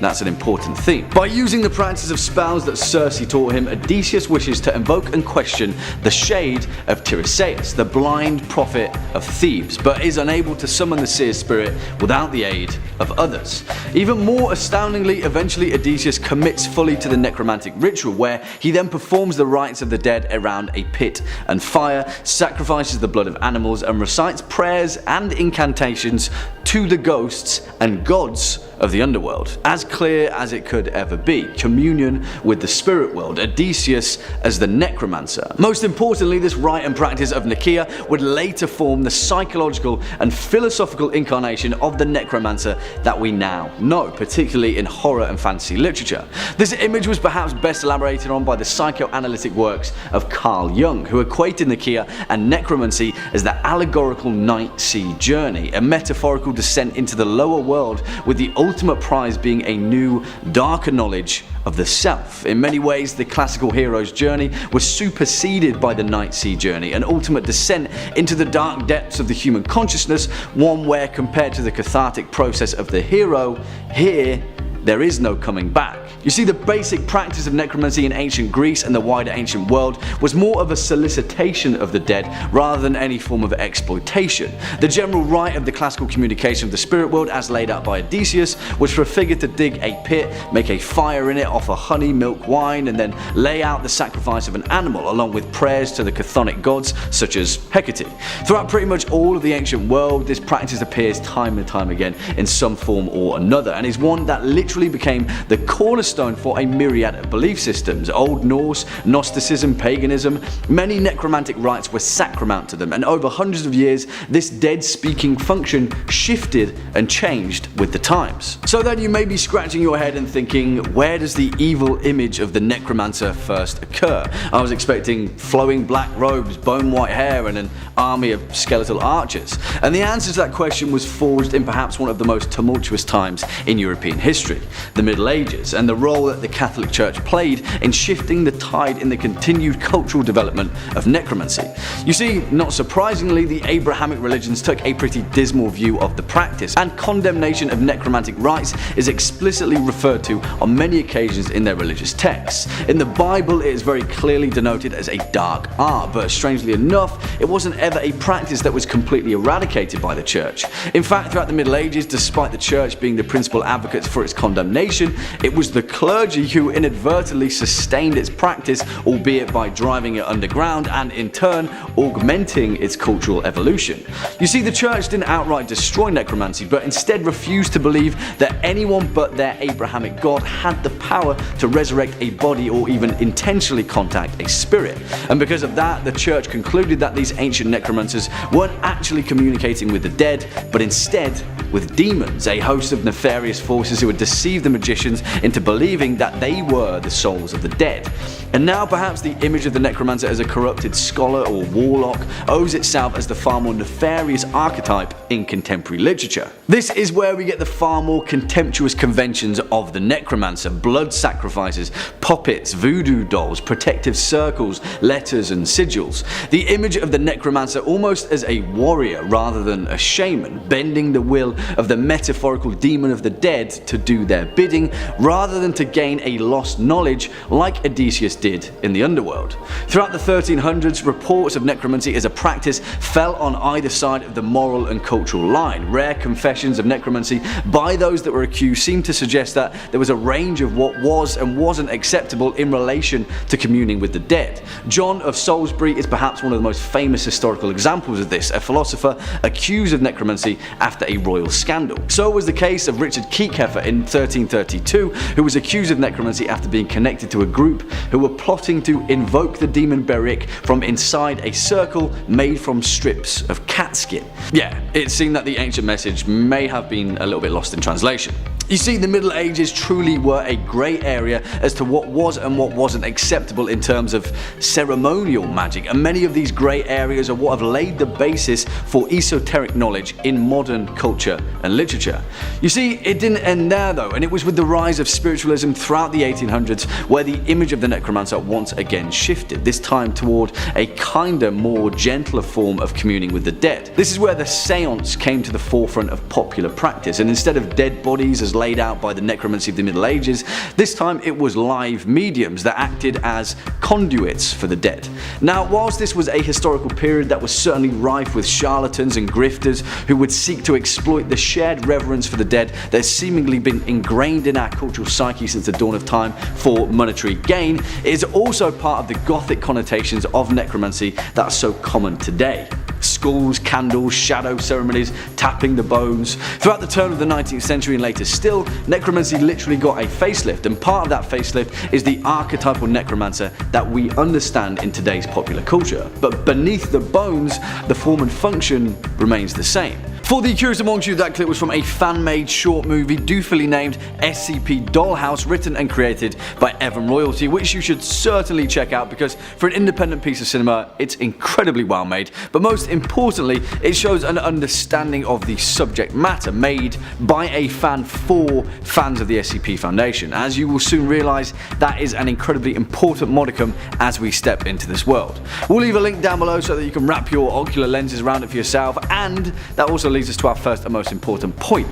That's an important theme. By using the practice of spells that Circe taught him, Odysseus wishes to invoke and question the shade of Tiresias, the blind prophet of Thebes, but is unable to summon the seer spirit without the aid of others. Even more astoundingly, eventually Odysseus commits fully to the necromantic ritual, where he then performs the rites of the dead around a pit and fire, sacrifices the blood of animals, and recites prayers and incantations to the ghosts and gods of the underworld. As clear as it could ever be, communion with the spirit world, Odysseus as the necromancer. Most importantly, this rite and practice of Nicaea would later form the psychological and philosophical incarnation of the necromancer that we now know, particularly in horror and fantasy literature. This image was perhaps best elaborated on by the psychoanalytic works of Carl Jung, who equated Nicaea and necromancy as the allegorical night sea journey, a metaphorical descent into the lower world, with the ultimate prize being a new, darker knowledge of the self. In many ways, the classical hero's journey was superseded by the night sea journey, an ultimate descent into the dark depths of the human consciousness, one where, compared to the cathartic process of the hero, here there is no coming back. You see, the basic practice of necromancy in ancient Greece and the wider ancient world was more of a solicitation of the dead rather than any form of exploitation. The general rite of the classical communication of the spirit world, as laid out by Odysseus, was for a figure to dig a pit, make a fire in it, offer honey, milk, wine, and then lay out the sacrifice of an animal, along with prayers to the chthonic gods such as Hecate. Throughout pretty much all of the ancient world, this practice appears time and time again in some form or another, and is one that literally became the cornerstone for a myriad of belief systems. Old Norse, Gnosticism, paganism, many necromantic rites were sacrament to them, and over hundreds of years this dead speaking function shifted and changed with the times. So then you may be scratching your head and thinking, where does the evil image of the necromancer first occur? I was expecting flowing black robes, bone white hair, and an army of skeletal archers. And the answer to that question was forged in perhaps one of the most tumultuous times in European history, the Middle Ages, and the role that the Catholic Church played in shifting the tide in the continued cultural development of necromancy. You see, not surprisingly, the Abrahamic religions took a pretty dismal view of the practice, and condemnation of necromantic rites is explicitly referred to on many occasions in their religious texts. In the Bible, it is very clearly denoted as a dark art, but strangely enough, it wasn't ever a practice that was completely eradicated by the Church. In fact, throughout the Middle Ages, despite the Church being the principal advocates for its condemnation, it was the clergy who inadvertently sustained its practice, albeit by driving it underground and in turn augmenting its cultural evolution. You see, the Church didn't outright destroy necromancy, but instead refused to believe that anyone but their Abrahamic God had the power to resurrect a body or even intentionally contact a spirit. And because of that, the Church concluded that these ancient necromancers weren't actually communicating with the dead, but instead with demons, a host of nefarious forces who would deceive the magicians into believing that they were the souls of the dead. And now perhaps the image of the necromancer as a corrupted scholar or warlock owes itself as the far more nefarious archetype in contemporary literature. This is where we get the far more contemptuous conventions of the necromancer: blood sacrifices, puppets, voodoo dolls, protective circles, letters and sigils. The image of the necromancer almost as a warrior rather than a shaman, bending the will of the metaphorical demon of the dead to do their bidding rather than to gain a lost knowledge like Odysseus did in the underworld. Throughout the 1300s, reports of necromancy as a practice fell on either side of the moral and cultural line. Rare confessions of necromancy by those that were accused seemed to suggest that there was a range of what was and wasn't acceptable in relation to communing with the dead. John of Salisbury is perhaps one of the most famous historical examples of this, a philosopher accused of necromancy after a royal scandal. So was the case of Richard Kiekhefer in 1332, who was accused of necromancy after being connected to a group who were plotting to invoke the demon Beric from inside a circle made from strips of cat skin. Yeah, it seemed that the ancient message may have been a little bit lost in translation. You see, the Middle Ages truly were a grey area as to what was and what wasn't acceptable in terms of ceremonial magic, and many of these grey areas are what have laid the basis for esoteric knowledge in modern culture and literature. You see, it didn't end there though, and it was with the rise of spiritualism throughout the 1800s where the image of the necromancer once again shifted, this time toward a kinder, more gentler form of communing with the dead. This is where the seance came to the forefront of popular practice, and instead of dead bodies as laid out by the necromancy of the Middle Ages. This time it was live mediums that acted as conduits for the dead. Now, whilst this was a historical period that was certainly rife with charlatans and grifters who would seek to exploit the shared reverence for the dead that's seemingly been ingrained in our cultural psyche since the dawn of time for monetary gain, it is also part of the gothic connotations of necromancy that are so common today. Skulls, candles, shadow ceremonies, tapping the bones. Throughout the turn of the 19th century and later still, necromancy literally got a facelift, and part of that facelift is the archetypal necromancer that we understand in today's popular culture. But beneath the bones, the form and function remains the same. For the curious amongst you, that clip was from a fan-made short movie doofily named SCP Dollhouse, written and created by Evan Royalty, which you should certainly check out because for an independent piece of cinema, it's incredibly well made, but most importantly, it shows an understanding of the subject matter made by a fan for fans of the SCP Foundation. As you will soon realise, that is an incredibly important modicum as we step into this world. We'll leave a link down below so that you can wrap your ocular lenses around it for yourself, and that also leads us to our first and most important point.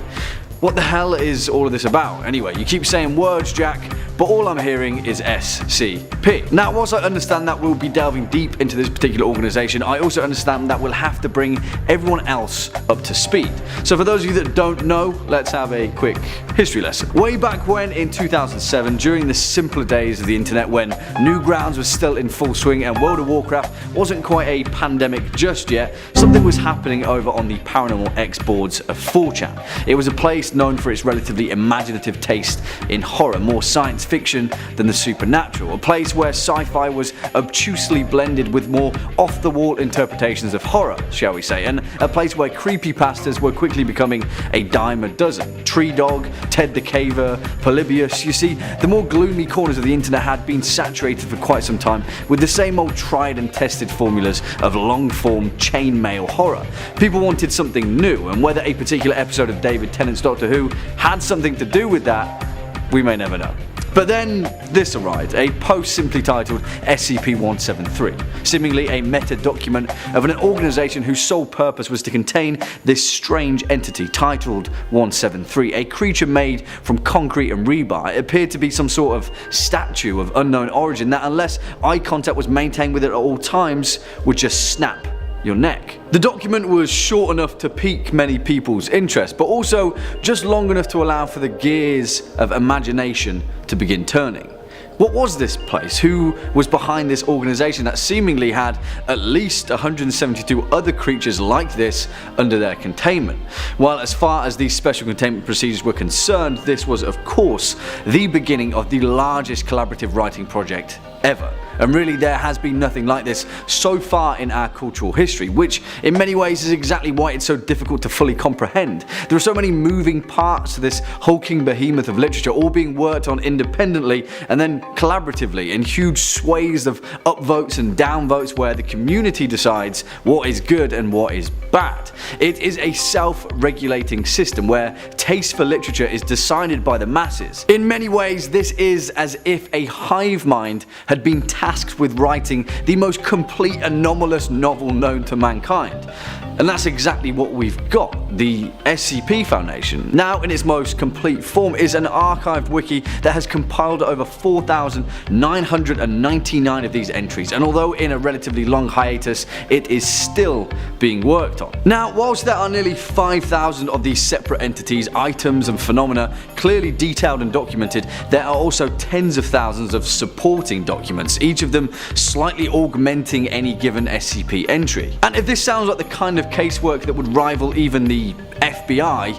What the hell is all of this about? Anyway, you keep saying words, Jack, but all I'm hearing is SCP. Now, whilst I understand that we'll be delving deep into this particular organisation, I also understand that we'll have to bring everyone else up to speed. So for those of you that don't know, let's have a quick history lesson. Way back when, in 2007, during the simpler days of the internet, when Newgrounds was still in full swing and World of Warcraft wasn't quite a pandemic just yet, something was happening over on the Paranormal X boards of 4chan. It was a place known for its relatively imaginative taste in horror, more science fiction than the supernatural, a place where sci-fi was obtusely blended with more off-the-wall interpretations of horror, shall we say, and a place where creepypastas were quickly becoming a dime a dozen. Tree Dog, Ted the Caver, Polybius. You see, the more gloomy corners of the internet had been saturated for quite some time with the same old tried and tested formulas of long-form chainmail horror. People wanted something new, and whether a particular episode of David Tennant's Doctor Who had something to do with that, we may never know. But then this arrived, a post simply titled SCP-173, seemingly a meta-document of an organisation whose sole purpose was to contain this strange entity titled 173, a creature made from concrete and rebar. It appeared to be some sort of statue of unknown origin that, unless eye contact was maintained with it at all times, would just snap your neck. The document was short enough to pique many people's interest, but also just long enough to allow for the gears of imagination to begin turning. What was this place? Who was behind this organisation that seemingly had at least 172 other creatures like this under their containment? While as far as these special containment procedures were concerned, this was of course the beginning of the largest collaborative writing project ever. And really, there has been nothing like this so far in our cultural history, which in many ways is exactly why it's so difficult to fully comprehend. There are so many moving parts to this hulking behemoth of literature, all being worked on independently and then collaboratively in huge swathes of upvotes and downvotes where the community decides what is good and what is bad. It is a self-regulating system where taste for literature is decided by the masses. In many ways, this is as if a hive mind had been tasked with writing the most complete anomalous novel known to mankind. And that's exactly what we've got. The SCP Foundation, now in its most complete form, is an archived wiki that has compiled over 4,999 of these entries, and although in a relatively long hiatus, it is still being worked on. Now, whilst there are nearly 5,000 of these separate entities, items and phenomena clearly detailed and documented, there are also tens of thousands of supporting documents, each of them slightly augmenting any given SCP entry. And if this sounds like the kind of casework that would rival even the FBI,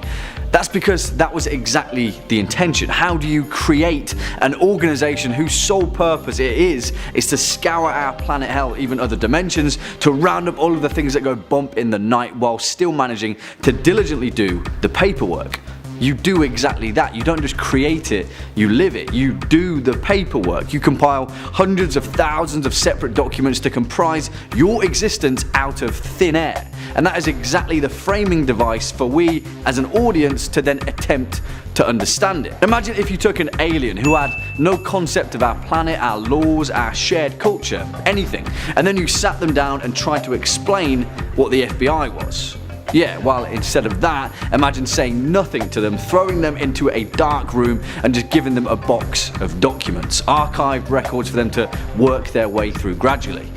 that's because that was exactly the intention. How do you create an organisation whose sole purpose it is to scour our planet hell, even other dimensions, to round up all of the things that go bump in the night while still managing to diligently do the paperwork? You do exactly that. You don't just create it, you live it. You do the paperwork. You compile hundreds of thousands of separate documents to comprise your existence out of thin air. And that is exactly the framing device for we as an audience to then attempt to understand it. Imagine if you took an alien who had no concept of our planet, our laws, our shared culture, anything, and then you sat them down and tried to explain what the FBI was. Yeah, well, instead of that, imagine saying nothing to them, throwing them into a dark room and just giving them a box of documents, archived records for them to work their way through gradually.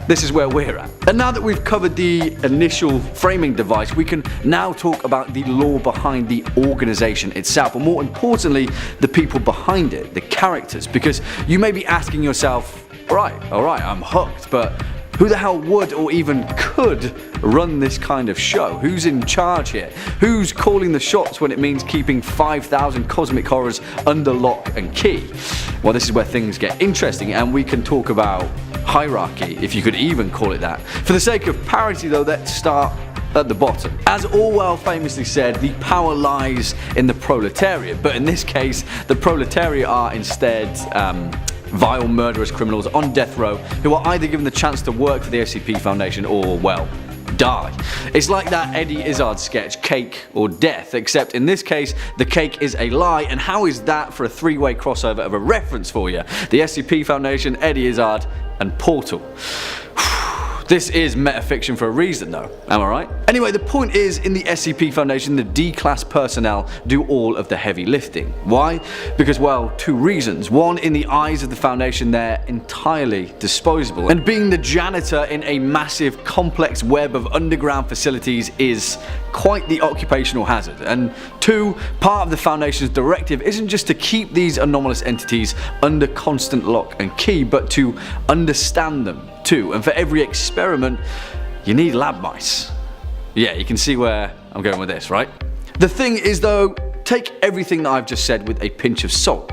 This is where we're at. And now that we've covered the initial framing device, we can now talk about the lore behind the organization itself, and more importantly, the people behind it, the characters, because you may be asking yourself, alright, I'm hooked, but who the hell would or even could run this kind of show? Who's in charge here? Who's calling the shots when it means keeping 5,000 cosmic horrors under lock and key? Well, this is where things get interesting, and we can talk about hierarchy, if you could even call it that. For the sake of parity though, let's start at the bottom. As Orwell famously said, the power lies in the proletariat, but in this case, the proletariat are instead vile murderous criminals on death row who are either given the chance to work for the SCP Foundation or, well, die. It's like that Eddie Izzard sketch, Cake or Death, except in this case the cake is a lie, and how is that for a three-way crossover of a reference for you? The SCP Foundation, Eddie Izzard and Portal. This is metafiction for a reason though, am I right? Anyway, the point is, in the SCP Foundation, the D-class personnel do all of the heavy lifting. Why? Because, well, two reasons. One, in the eyes of the Foundation, they're entirely disposable, and being the janitor in a massive, complex web of underground facilities is quite the occupational hazard. And two, part of the Foundation's directive isn't just to keep these anomalous entities under constant lock and key, but to understand them too. And for every experiment, you need lab mice. Yeah, you can see where I'm going with this, right? The thing is though, take everything that I've just said with a pinch of salt.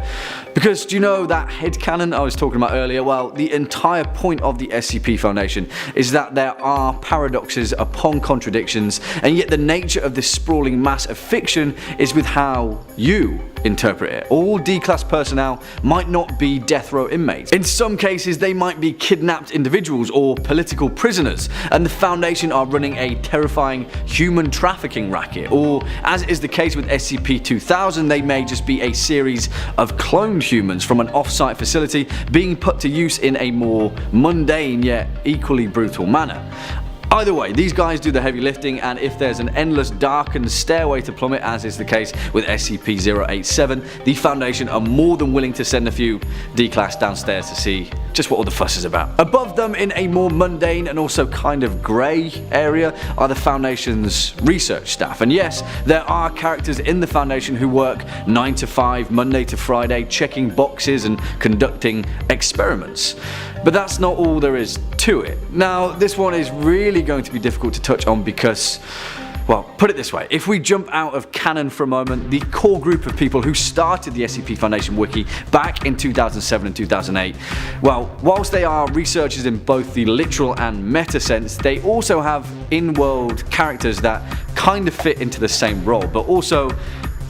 Because do you know that headcanon I was talking about earlier? Well, the entire point of the SCP Foundation is that there are paradoxes upon contradictions, and yet the nature of this sprawling mass of fiction is with how you interpret it. All D-class personnel might not be death row inmates. In some cases, they might be kidnapped individuals or political prisoners, and the Foundation are running a terrifying human trafficking racket. Or, as is the case with SCP-2000, they may just be a series of cloned humans from an off-site facility being put to use in a more mundane yet equally brutal manner. Either way, these guys do the heavy lifting, and if there's an endless darkened stairway to plummet, as is the case with SCP-087, the Foundation are more than willing to send a few D-class downstairs to see just what all the fuss is about. Above them, in a more mundane and also kind of grey area, are the Foundation's research staff. And yes, there are characters in the Foundation who work 9 to 5, Monday to Friday, checking boxes and conducting experiments. But that's not all there is to it. Now, this one is really going to be difficult to touch on because, well, put it this way, if we jump out of canon for a moment, the core group of people who started the SCP Foundation Wiki back in 2007 and 2008, well, whilst they are researchers in both the literal and meta sense, they also have in-world characters that kind of fit into the same role, but also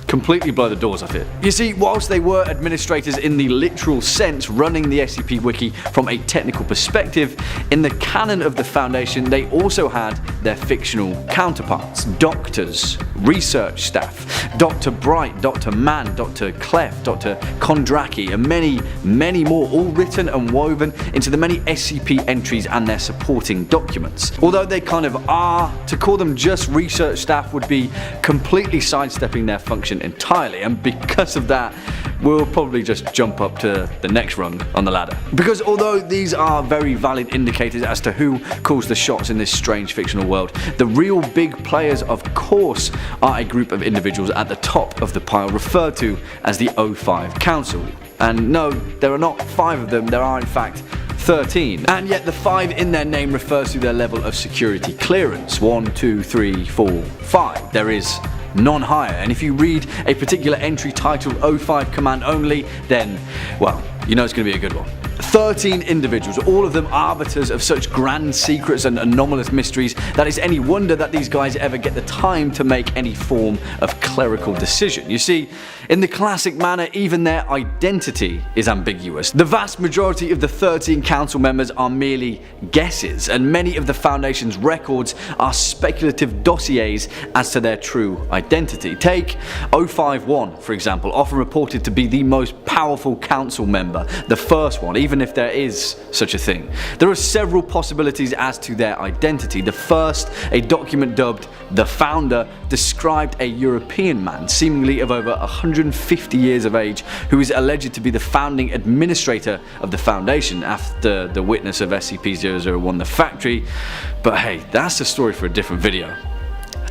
completely blow the doors off it. You see, whilst they were administrators in the literal sense, running the SCP Wiki from a technical perspective, in the canon of the Foundation they also had their fictional counterparts, doctors, research staff, Dr. Bright, Dr. Mann, Dr. Clef, Dr. Kondraki, and many, many more, all written and woven into the many SCP entries and their supporting documents. Although they kind of are, to call them just research staff would be completely sidestepping their function entirely, and because of that we'll probably just jump up to the next rung on the ladder. Because although these are very valid indicators as to who calls the shots in this strange fictional world, the real big players of course are a group of individuals at the top of the pile referred to as the O5 Council. And no, there are not 5 of them, there are in fact 13, and yet the 5 in their name refers to their level of security clearance. 1, 2, 3, 4, 5. There is none higher, and if you read a particular entry titled O5 Command Only, then, well, you know it's going to be a good one. 13 individuals, all of them arbiters of such grand secrets and anomalous mysteries that it's any wonder that these guys ever get the time to make any form of clerical decision. You see, in the classic manner, even their identity is ambiguous. The vast majority of the 13 council members are merely guesses, and many of the Foundation's records are speculative dossiers as to their true identity. Take 051, for example, often reported to be the most powerful council member, the first one, even even if there is such a thing. There are several possibilities as to their identity. The first, a document dubbed The Founder, described a European man, seemingly of over 150 years of age, who is alleged to be the founding administrator of the Foundation after the witness of SCP-001 The Factory. But hey, that's a story for a different video.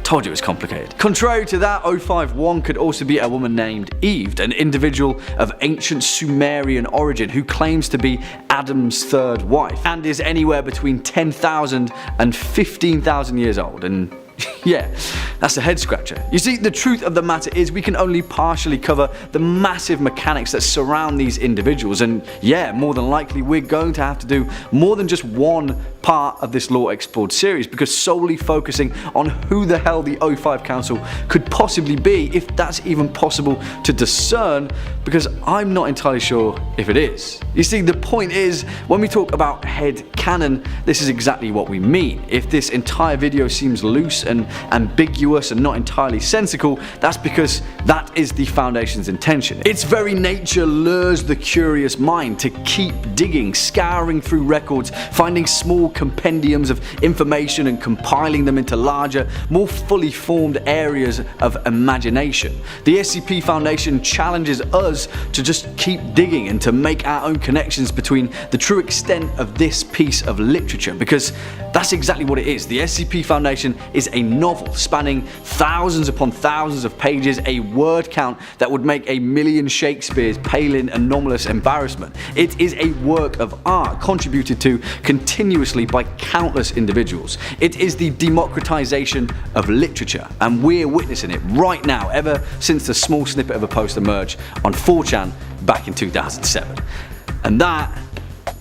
Told you it was complicated. Contrary to that, 051 could also be a woman named Eve, an individual of ancient Sumerian origin who claims to be Adam's third wife and is anywhere between 10,000 and 15,000 years old. And yeah, that's a head scratcher. You see, the truth of the matter is we can only partially cover the massive mechanics that surround these individuals, and yeah, more than likely we're going to have to do more than just one part of this Lore Explored series, because solely focusing on who the hell the O5 Council could possibly be, if that's even possible to discern, because I'm not entirely sure if it is. You see, the point is, when we talk about head canon, this is exactly what we mean. If this entire video seems loose and ambiguous and not entirely sensical, that's because that is the Foundation's intention. Its very nature lures the curious mind to keep digging, scouring through records, finding small compendiums of information and compiling them into larger, more fully formed areas of imagination. The SCP Foundation challenges us to just keep digging and to make our own connections between the true extent of this piece of literature, because that's exactly what it is. The SCP Foundation is a novel spanning thousands upon thousands of pages, a word count that would make a million Shakespeare's pale in anomalous embarrassment. It is a work of art contributed to continuously by countless individuals. It is the democratization of literature, and we're witnessing it right now, ever since the small snippet of a post emerged on 4chan back in 2007. And that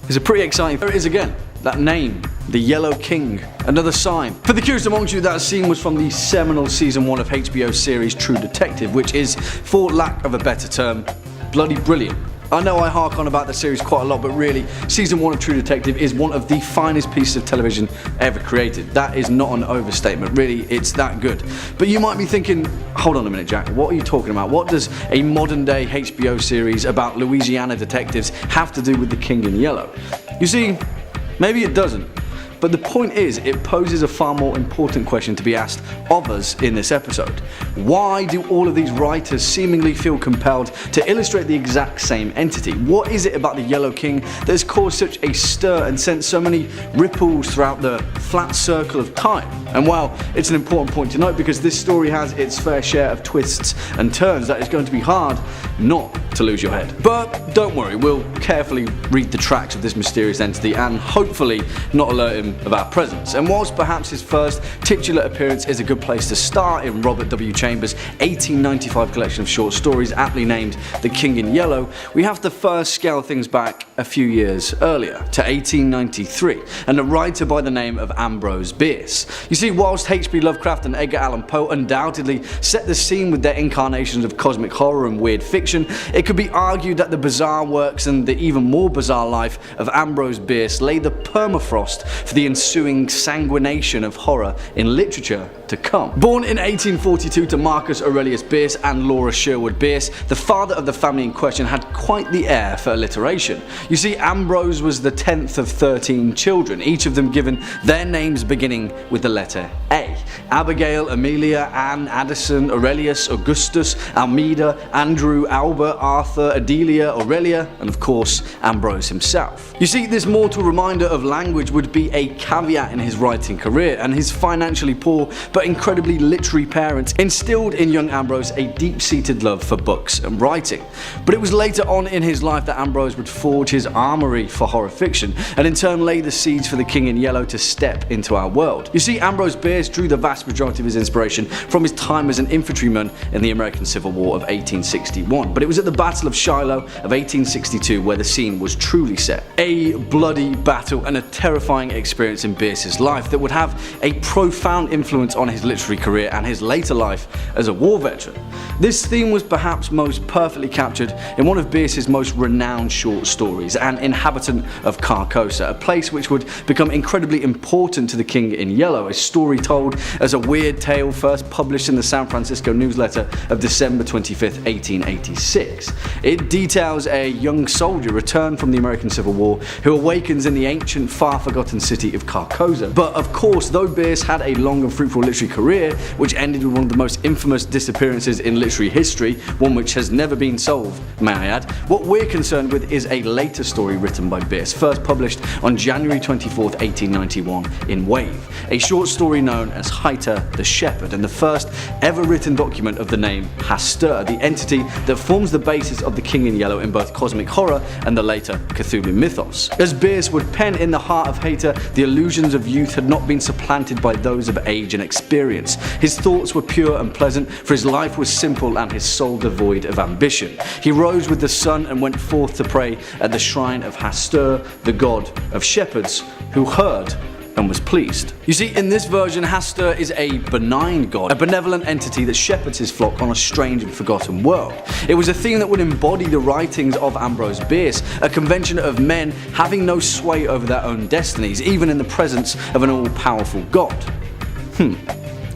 is a pretty exciting. There it is again. That name, the Yellow King, another sign. For the curious amongst you, that scene was from the seminal season 1 of HBO's series True Detective, which is, for lack of a better term, bloody brilliant. I know I hark on about the series quite a lot, but really, season 1 of True Detective is one of the finest pieces of television ever created. That is not an overstatement, really, it's that good. But you might be thinking, hold on a minute Jack, what are you talking about? What does a modern day HBO series about Louisiana detectives have to do with the King in Yellow? You see, maybe it doesn't. But the point is, it poses a far more important question to be asked of us in this episode. Why do all of these writers seemingly feel compelled to illustrate the exact same entity? What is it about the Yellow King that has caused such a stir and sent so many ripples throughout the flat circle of time? And while it's an important point to note, because this story has its fair share of twists and turns, that is going to be hard not to lose your head. But don't worry, we'll carefully read the tracks of this mysterious entity and hopefully not alert him of our presence. And whilst perhaps his first titular appearance is a good place to start in Robert W. Chambers' 1895 collection of short stories aptly named The King in Yellow, we have to first scale things back a few years earlier to 1893 and a writer by the name of Ambrose Bierce. You see, whilst H.P. Lovecraft and Edgar Allan Poe undoubtedly set the scene with their incarnations of cosmic horror and weird fiction, it could be argued that the bizarre works and the even more bizarre life of Ambrose Bierce lay the permafrost for the ensuing sanguination of horror in literature to come. Born in 1842 to Marcus Aurelius Bierce and Laura Sherwood Bierce, the father of the family in question had quite the air for alliteration. You see, Ambrose was the 10th of 13 children, each of them given their names beginning with the letter A. Abigail, Amelia, Anne, Addison, Aurelius, Augustus, Almeda, Andrew, Albert, Arthur, Adelia, Aurelia, and of course Ambrose himself. You see, this mortal reminder of language would be a caveat in his writing career, and his financially poor but incredibly literary parents instilled in young Ambrose a deep-seated love for books and writing. But it was later on in his life that Ambrose would forge his armory for horror fiction, and in turn lay the seeds for the King in Yellow to step into our world. You see, Ambrose Bierce drew the vast majority of his inspiration from his time as an infantryman in the American Civil War of 1861, but it was at the Battle of Shiloh of 1862 where the scene was truly set. A bloody battle and a terrifying experience in Bierce's life that would have a profound influence on his literary career and his later life as a war veteran. This theme was perhaps most perfectly captured in one of Bierce's most renowned short stories, stories, an inhabitant of Carcosa, a place which would become incredibly important to the King in Yellow, a story told as a weird tale first published in the San Francisco Newsletter of December 25th, 1886. It details a young soldier returned from the American Civil War who awakens in the ancient, far-forgotten city of Carcosa. But of course, though Bierce had a long and fruitful literary career, which ended with one of the most infamous disappearances in literary history, one which has never been solved, may I add, what we're concerned with is a later story written by Bierce, first published on January 24th, 1891 in Wave, a short story known as Haita the Shepherd, and the first ever written document of the name Hastur, the entity that forms the basis of the King in Yellow in both cosmic horror and the later Cthulhu mythos. As Bierce would pen, in the heart of Haita, the illusions of youth had not been supplanted by those of age and experience. His thoughts were pure and pleasant, for his life was simple and his soul devoid of ambition. He rose with the sun and went forth to pray at the shrine of Hastur, the god of shepherds, who heard and was pleased. You see, in this version, Hastur is a benign god, a benevolent entity that shepherds his flock on a strange and forgotten world. It was a theme that would embody the writings of Ambrose Bierce, a convention of men having no sway over their own destinies, even in the presence of an all-powerful god.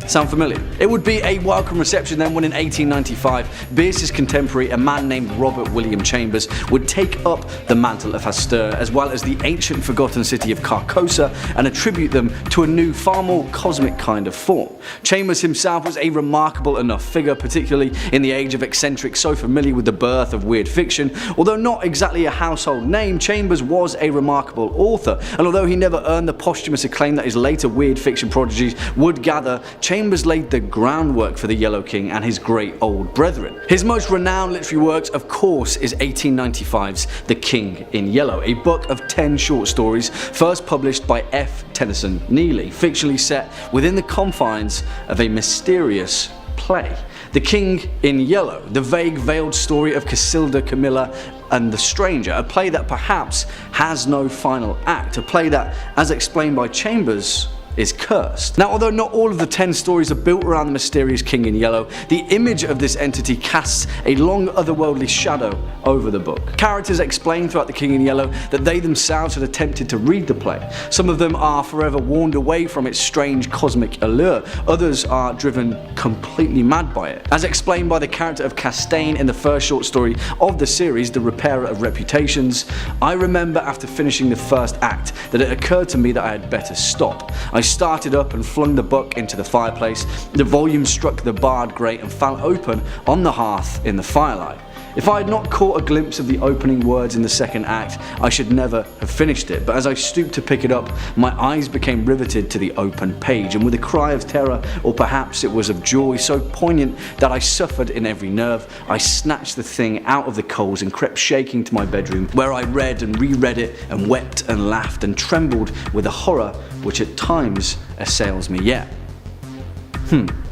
Sound familiar? It would be a welcome reception then when in 1895, Bierce's contemporary, a man named Robert William Chambers, would take up the mantle of Hastur, as well as the ancient forgotten city of Carcosa, and attribute them to a new, far more cosmic kind of form. Chambers himself was a remarkable enough figure, particularly in the age of eccentrics so familiar with the birth of weird fiction. Although not exactly a household name, Chambers was a remarkable author, and although he never earned the posthumous acclaim that his later weird fiction prodigies would gather, Chambers laid the groundwork for the Yellow King and his great old brethren. His most renowned literary works, of course, is 1895's The King in Yellow, a book of 10 short stories first published by F. Tennyson Neely, fictionally set within the confines of a mysterious play. The King in Yellow, the vague veiled story of Casilda, Camilla and the Stranger, a play that perhaps has no final act, a play that, as explained by Chambers, is cursed. Now, although not all of the 10 stories are built around the mysterious King in Yellow, the image of this entity casts a long otherworldly shadow over the book. Characters explain throughout The King in Yellow that they themselves had attempted to read the play. Some of them are forever warned away from its strange cosmic allure, others are driven completely mad by it. As explained by the character of Castaigne in the first short story of the series, The Repairer of Reputations, I remember after finishing the first act that it occurred to me that I had better stop. I started up and flung the book into the fireplace. The volume struck the barred grate and fell open on the hearth in the firelight. If I had not caught a glimpse of the opening words in the second act, I should never have finished it, but as I stooped to pick it up, my eyes became riveted to the open page, and with a cry of terror, or perhaps it was of joy so poignant that I suffered in every nerve, I snatched the thing out of the coals and crept shaking to my bedroom, where I read and reread it and wept and laughed and trembled with a horror which at times assails me yet.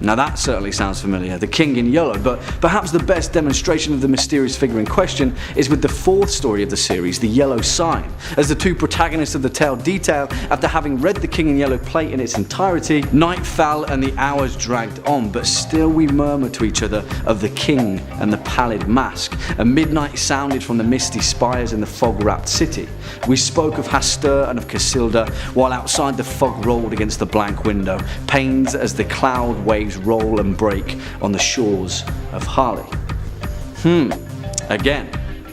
Now that certainly sounds familiar, The King in Yellow, but perhaps the best demonstration of the mysterious figure in question is with the fourth story of the series, The Yellow Sign. As the two protagonists of the tale detail, after having read The King in Yellow play in its entirety, night fell and the hours dragged on, but still we murmured to each other of the King and the pallid mask, and midnight sounded from the misty spires in the fog-wrapped city. We spoke of Hastur and of Casilda, while outside the fog rolled against the blank window, panes as the cloud waves roll and break on the shores of Harley. Again,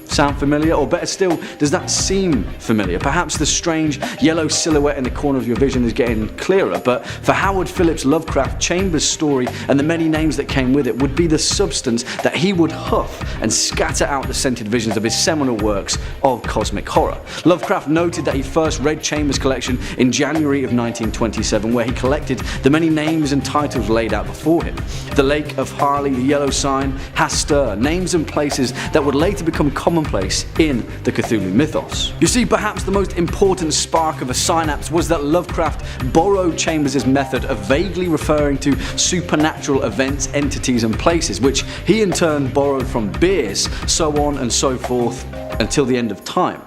sound familiar? Or better still, does that seem familiar? Perhaps the strange yellow silhouette in the corner of your vision is getting clearer, but for Howard Phillips Lovecraft, Chambers' story and the many names that came with it would be the substance that he would huff and scatter out the scented visions of his seminal works of cosmic horror. Lovecraft noted that he first read Chambers' collection in January of 1927, where he collected the many names and titles laid out before him. The Lake of Harley, The Yellow Sign, Hastur, names and places that would later become commonplace in the Cthulhu mythos. You see, perhaps the most important spark of a synapse was that Lovecraft borrowed Chambers' method of vaguely referring to supernatural events, entities and places, which he in turn borrowed from Bierce, so on and so forth until the end of time.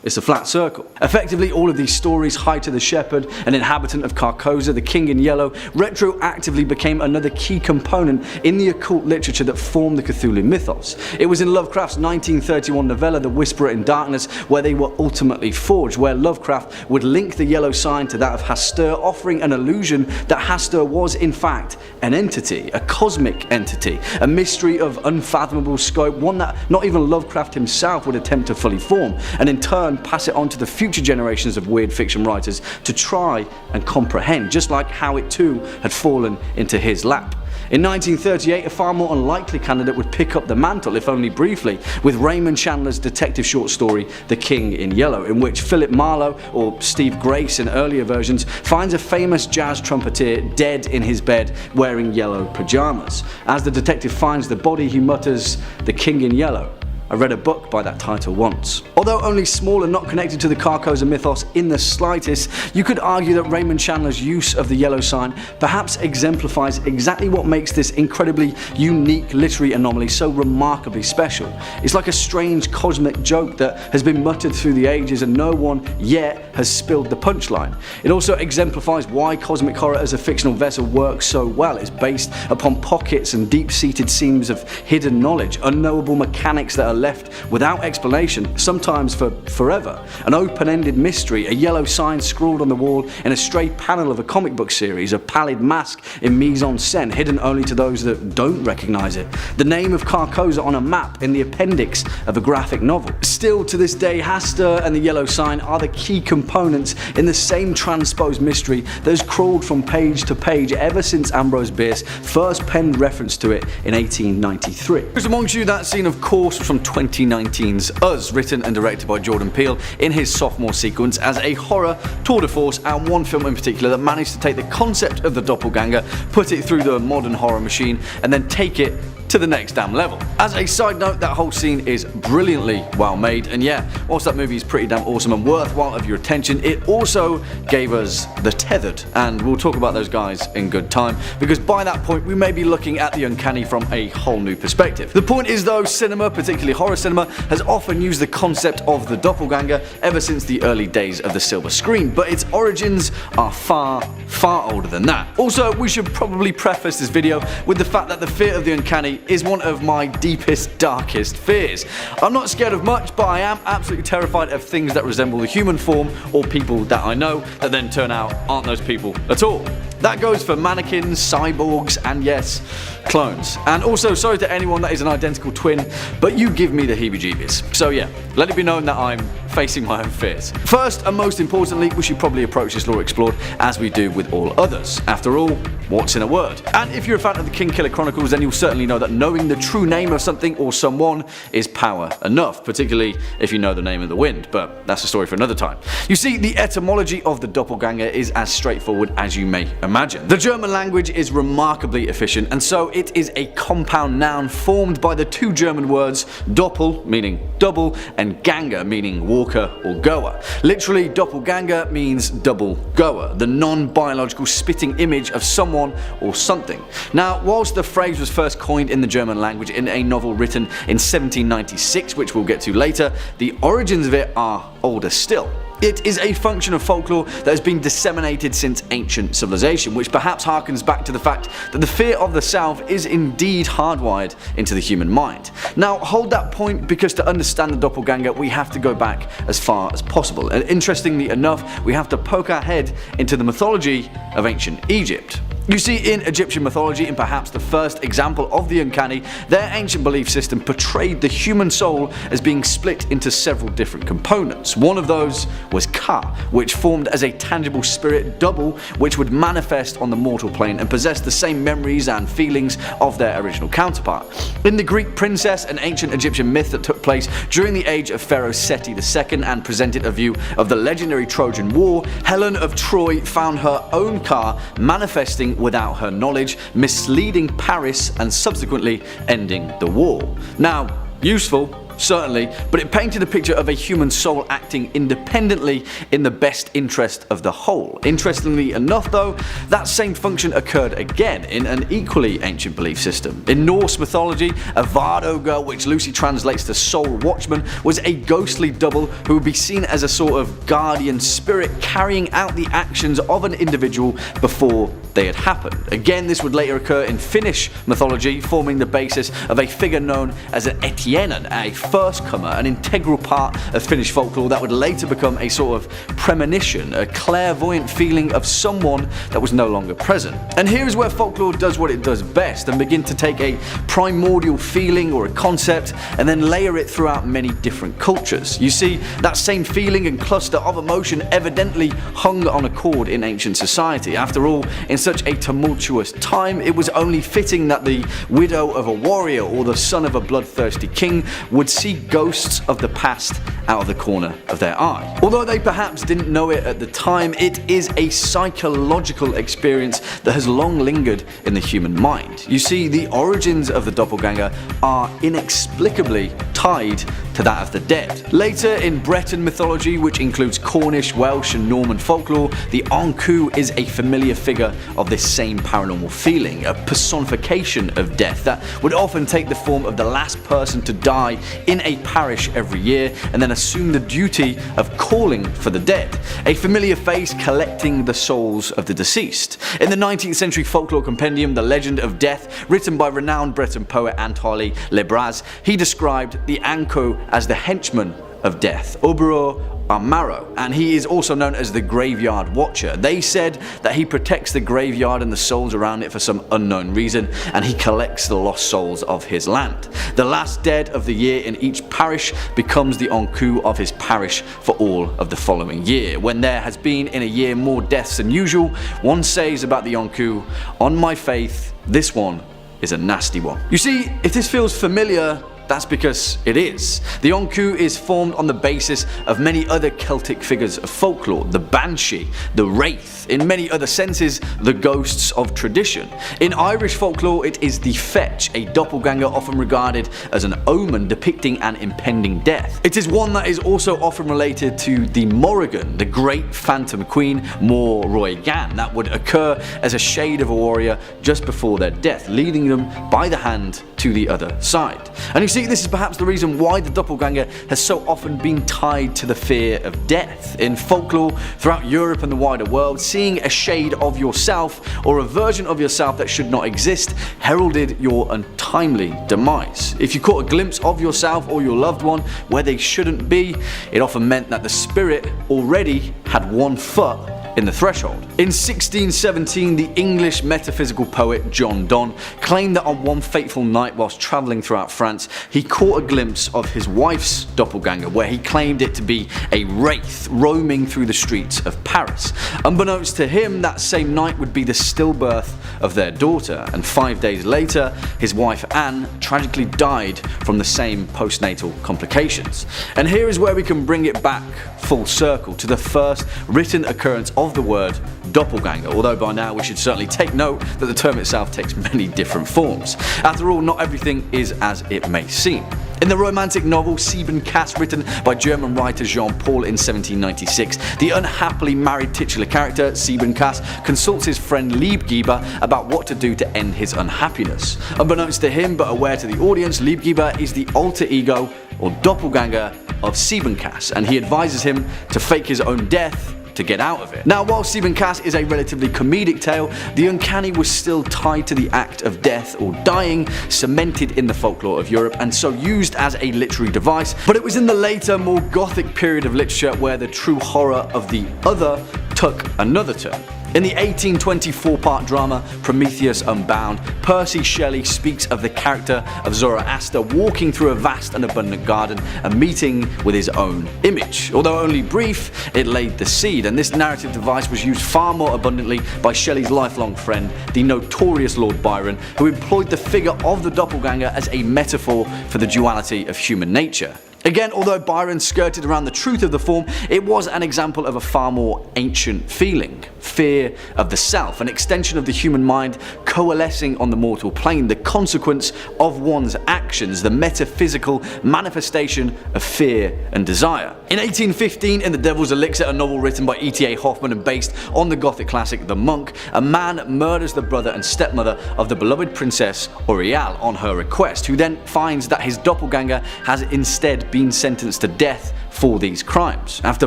it's a flat circle. Effectively, all of these stories, Haida the Shepherd, an inhabitant of Carcosa, the King in Yellow, retroactively became another key component in the occult literature that formed the Cthulhu mythos. It was in Lovecraft's 1931 novella The Whisperer in Darkness where they were ultimately forged, where Lovecraft would link the yellow sign to that of Hastur, offering an illusion that Hastur was in fact an entity, a cosmic entity, a mystery of unfathomable scope, one that not even Lovecraft himself would attempt to fully form, and in turn pass it on to the future generations of weird fiction writers to try and comprehend, just like how it too had fallen into his lap. In 1938, a far more unlikely candidate would pick up the mantle, if only briefly, with Raymond Chandler's detective short story The King in Yellow, in which Philip Marlowe, or Steve Grace in earlier versions, finds a famous jazz trumpeter dead in his bed wearing yellow pajamas. As the detective finds the body, he mutters, "The King in Yellow. I read a book by that title once." Although only small and not connected to the Carcosa mythos in the slightest, you could argue that Raymond Chandler's use of the yellow sign perhaps exemplifies exactly what makes this incredibly unique literary anomaly so remarkably special. It's like a strange cosmic joke that has been muttered through the ages and no one yet has spilled the punchline. It also exemplifies why cosmic horror as a fictional vessel works so well. It's based upon pockets and deep-seated seams of hidden knowledge, unknowable mechanics that are left without explanation, sometimes for forever. An open-ended mystery, a yellow sign scrawled on the wall in a stray panel of a comic book series, a pallid mask in mise-en-scène hidden only to those that don't recognize it, the name of Carcosa on a map in the appendix of a graphic novel. Still to this day, Hastur and the yellow sign are the key components in the same transposed mystery that has crawled from page to page ever since Ambrose Bierce first penned reference to it in 1893. Because amongst you, that scene of course was from 2019's Us, written and directed by Jordan Peele in his sophomore sequence as a horror tour de force, and one film in particular that managed to take the concept of the doppelganger, put it through the modern horror machine, and then take it to the next damn level. As a side note, that whole scene is brilliantly well made, and yeah, whilst that movie is pretty damn awesome and worthwhile of your attention, it also gave us The Tethered, and we'll talk about those guys in good time, because by that point we may be looking at the uncanny from a whole new perspective. The point is though, cinema, particularly horror cinema, has often used the concept of the doppelganger ever since the early days of the silver screen, but its origins are far, far older than that. Also, we should probably preface this video with the fact that the fear of the uncanny is one of my deepest, darkest fears. I'm not scared of much, but I am absolutely terrified of things that resemble the human form or people that I know that then turn out aren't those people at all. That goes for mannequins, cyborgs, and yes, clones. And also, sorry to anyone that is an identical twin, but you give me the heebie-jeebies. So yeah, let it be known that I'm facing my own fears. First and most importantly, we should probably approach this lore explored as we do with all others. After all, what's in a word? And if you're a fan of the King Killer Chronicles, then you'll certainly know that knowing the true name of something or someone is power enough, particularly if you know the name of the wind, but that's a story for another time. You see, the etymology of the doppelganger is as straightforward as you may imagine. The German language is remarkably efficient, and so it is a compound noun formed by the two German words doppel, meaning double, and ganger, meaning walker or goer. Literally, doppelganger means double goer, the non-biological spitting image of someone or something. Now, whilst the phrase was first coined in the German language in a novel written in 1796, which we'll get to later, the origins of it are older still. It is a function of folklore that has been disseminated since ancient civilization, which perhaps harkens back to the fact that the fear of the South is indeed hardwired into the human mind. Now, hold that point, because to understand the doppelganger we have to go back as far as possible, and interestingly enough we have to poke our head into the mythology of ancient Egypt. You see, in Egyptian mythology, and perhaps the first example of the uncanny, their ancient belief system portrayed the human soul as being split into several different components. One of those was Ka, which formed as a tangible spirit double which would manifest on the mortal plane and possess the same memories and feelings of their original counterpart. In the Greek princess, an ancient Egyptian myth that took place during the age of Pharaoh Seti II and presented a view of the legendary Trojan War, Helen of Troy found her own Ka manifesting without her knowledge, misleading Paris and subsequently ending the war. Now, useful, certainly, but it painted a picture of a human soul acting independently in the best interest of the whole. Interestingly enough though, that same function occurred again in an equally ancient belief system. In Norse mythology, a Vardoga, which loosely translates to soul watchman, was a ghostly double who would be seen as a sort of guardian spirit carrying out the actions of an individual before they had happened. Again, this would later occur in Finnish mythology, forming the basis of a figure known as an Etienen, a first-comer, an integral part of Finnish folklore that would later become a sort of premonition, a clairvoyant feeling of someone that was no longer present. And here is where folklore does what it does best and begin to take a primordial feeling or a concept and then layer it throughout many different cultures. You see, that same feeling and cluster of emotion evidently hung on a chord in ancient society. After all, in such a tumultuous time, it was only fitting that the widow of a warrior or the son of a bloodthirsty king would see ghosts of the past out of the corner of their eye. Although they perhaps didn't know it at the time, it is a psychological experience that has long lingered in the human mind. You see, the origins of the doppelganger are inexplicably tied to that of the dead. Later in Breton mythology, which includes Cornish, Welsh and Norman folklore, the Ankou is a familiar figure of this same paranormal feeling, a personification of death that would often take the form of the last person to die in a parish every year and then assume the duty of calling for the dead, a familiar face collecting the souls of the deceased. In the 19th century folklore compendium The Legend of Death, written by renowned Breton poet Antoine Lebras, he described the Ankou as the henchman of death, Obero Amaro, and he is also known as the Graveyard Watcher. They said that he protects the graveyard and the souls around it for some unknown reason, and he collects the lost souls of his land. The last dead of the year in each parish becomes the Ankou of his parish for all of the following year. When there has been in a year more deaths than usual, one says about the Ankou, "On my faith, this one is a nasty one." You see, if this feels familiar, that's because it is. The Ankou is formed on the basis of many other Celtic figures of folklore, the Banshee, the Wraith, in many other senses, the ghosts of tradition. In Irish folklore, it is the Fetch, a doppelganger often regarded as an omen depicting an impending death. It is one that is also often related to the Morrigan, the great phantom queen, Mór Roigan, that would occur as a shade of a warrior just before their death, leading them by the hand to the other side. And you see, this is perhaps the reason why the doppelganger has so often been tied to the fear of death. In folklore throughout Europe and the wider world, seeing a shade of yourself or a version of yourself that should not exist heralded your untimely demise. If you caught a glimpse of yourself or your loved one where they shouldn't be, it often meant that the spirit already had one foot in the threshold. In 1617, the English metaphysical poet John Donne claimed that on one fateful night whilst travelling throughout France, he caught a glimpse of his wife's doppelganger, where he claimed it to be a wraith roaming through the streets of Paris. Unbeknownst to him, that same night would be the stillbirth of their daughter, and 5 days later, his wife Anne tragically died from the same postnatal complications. And here is where we can bring it back full circle to the first written occurrence of the word doppelganger, although by now we should certainly take note that the term itself takes many different forms. After all, not everything is as it may seem. In the romantic novel Siebenkäs, written by German writer Jean-Paul in 1796, the unhappily married titular character, Siebenkäs, consults his friend Liebgeber about what to do to end his unhappiness. Unbeknownst to him, but aware to the audience, Liebgeber is the alter ego or doppelganger of Siebenkäs, and he advises him to fake his own death to get out of it. Now, while Siebenkäs is a relatively comedic tale, the uncanny was still tied to the act of death or dying, cemented in the folklore of Europe, and so used as a literary device. But it was in the later, more gothic period of literature where the true horror of the other took another turn. In the 1824-part drama Prometheus Unbound, Percy Shelley speaks of the character of Zoroaster walking through a vast and abundant garden and meeting with his own image. Although only brief, it laid the seed, and this narrative device was used far more abundantly by Shelley's lifelong friend, the notorious Lord Byron, who employed the figure of the doppelganger as a metaphor for the duality of human nature. Again, although Byron skirted around the truth of the form, it was an example of a far more ancient feeling. Fear of the self, an extension of the human mind coalescing on the mortal plane, the consequence of one's actions, the metaphysical manifestation of fear and desire. In 1815, in The Devil's Elixir, a novel written by E.T.A. Hoffman and based on the Gothic classic The Monk, a man murders the brother and stepmother of the beloved princess Auriel on her request, who then finds that his doppelganger has instead been sentenced to death for these crimes. After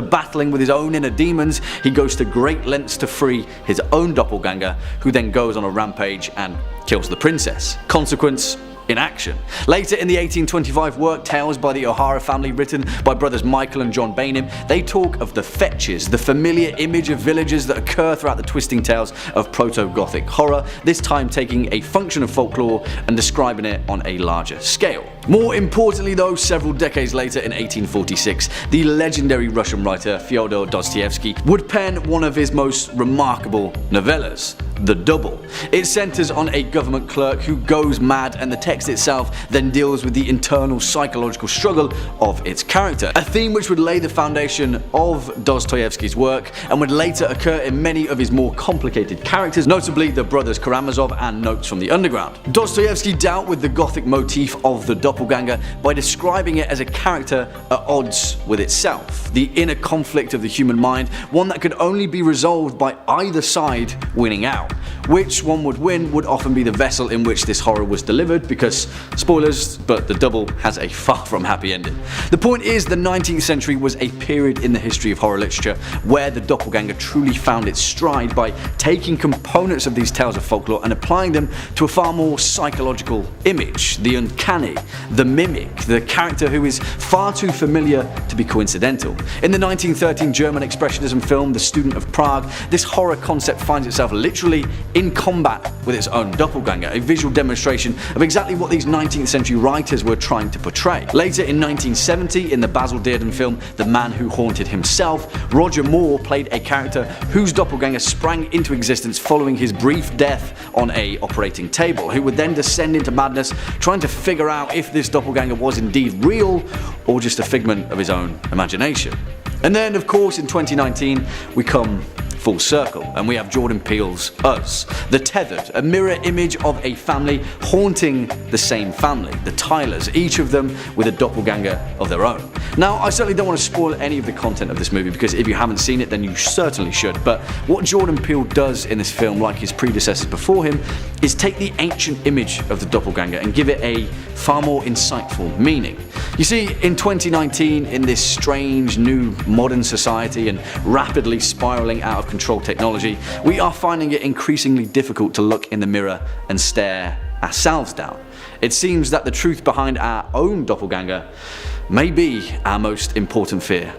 battling with his own inner demons, he goes to great lengths to free his own doppelganger, who then goes on a rampage and kills the princess. Consequence: in action. Later in the 1825 work Tales by the O'Hara Family, written by brothers Michael and John Bainham, they talk of the fetches, the familiar image of villagers that occur throughout the twisting tales of proto-Gothic horror, this time taking a function of folklore and describing it on a larger scale. More importantly though, several decades later in 1846, the legendary Russian writer Fyodor Dostoevsky would pen one of his most remarkable novellas, The Double. It centers on a government clerk who goes mad, and the text itself then deals with the internal psychological struggle of its character, a theme which would lay the foundation of Dostoevsky's work and would later occur in many of his more complicated characters, notably the brothers Karamazov and Notes from the Underground. Dostoevsky dealt with the Gothic motif of the doppelganger by describing it as a character at odds with itself, the inner conflict of the human mind, one that could only be resolved by either side winning out. Which one would win would often be the vessel in which this horror was delivered, because, spoilers, but The Double has a far from happy ending. The point is, the 19th century was a period in the history of horror literature where the doppelganger truly found its stride by taking components of these tales of folklore and applying them to a far more psychological image, the uncanny, the mimic, the character who is far too familiar to be coincidental. In the 1913 German expressionism film The Student of Prague, this horror concept finds itself literally in combat with its own doppelganger, a visual demonstration of exactly what these 19th century writers were trying to portray. Later in 1970, in the Basil Dearden film The Man Who Haunted Himself, Roger Moore played a character whose doppelganger sprang into existence following his brief death on a operating table, who would then descend into madness trying to figure out if this doppelganger was indeed real or just a figment of his own imagination. And then, of course, in 2019, we come full circle, and we have Jordan Peele's Us, The Tethered, a mirror image of a family haunting the same family, the Tylers, each of them with a doppelganger of their own. Now, I certainly don't want to spoil any of the content of this movie, because if you haven't seen it, then you certainly should, but what Jordan Peele does in this film, like his predecessors before him, is take the ancient image of the doppelganger and give it a far more insightful meaning. You see, in 2019, in this strange new modern society and rapidly spiraling out of control technology, we are finding it increasingly difficult to look in the mirror and stare ourselves down. It seems that the truth behind our own doppelganger may be our most important fear.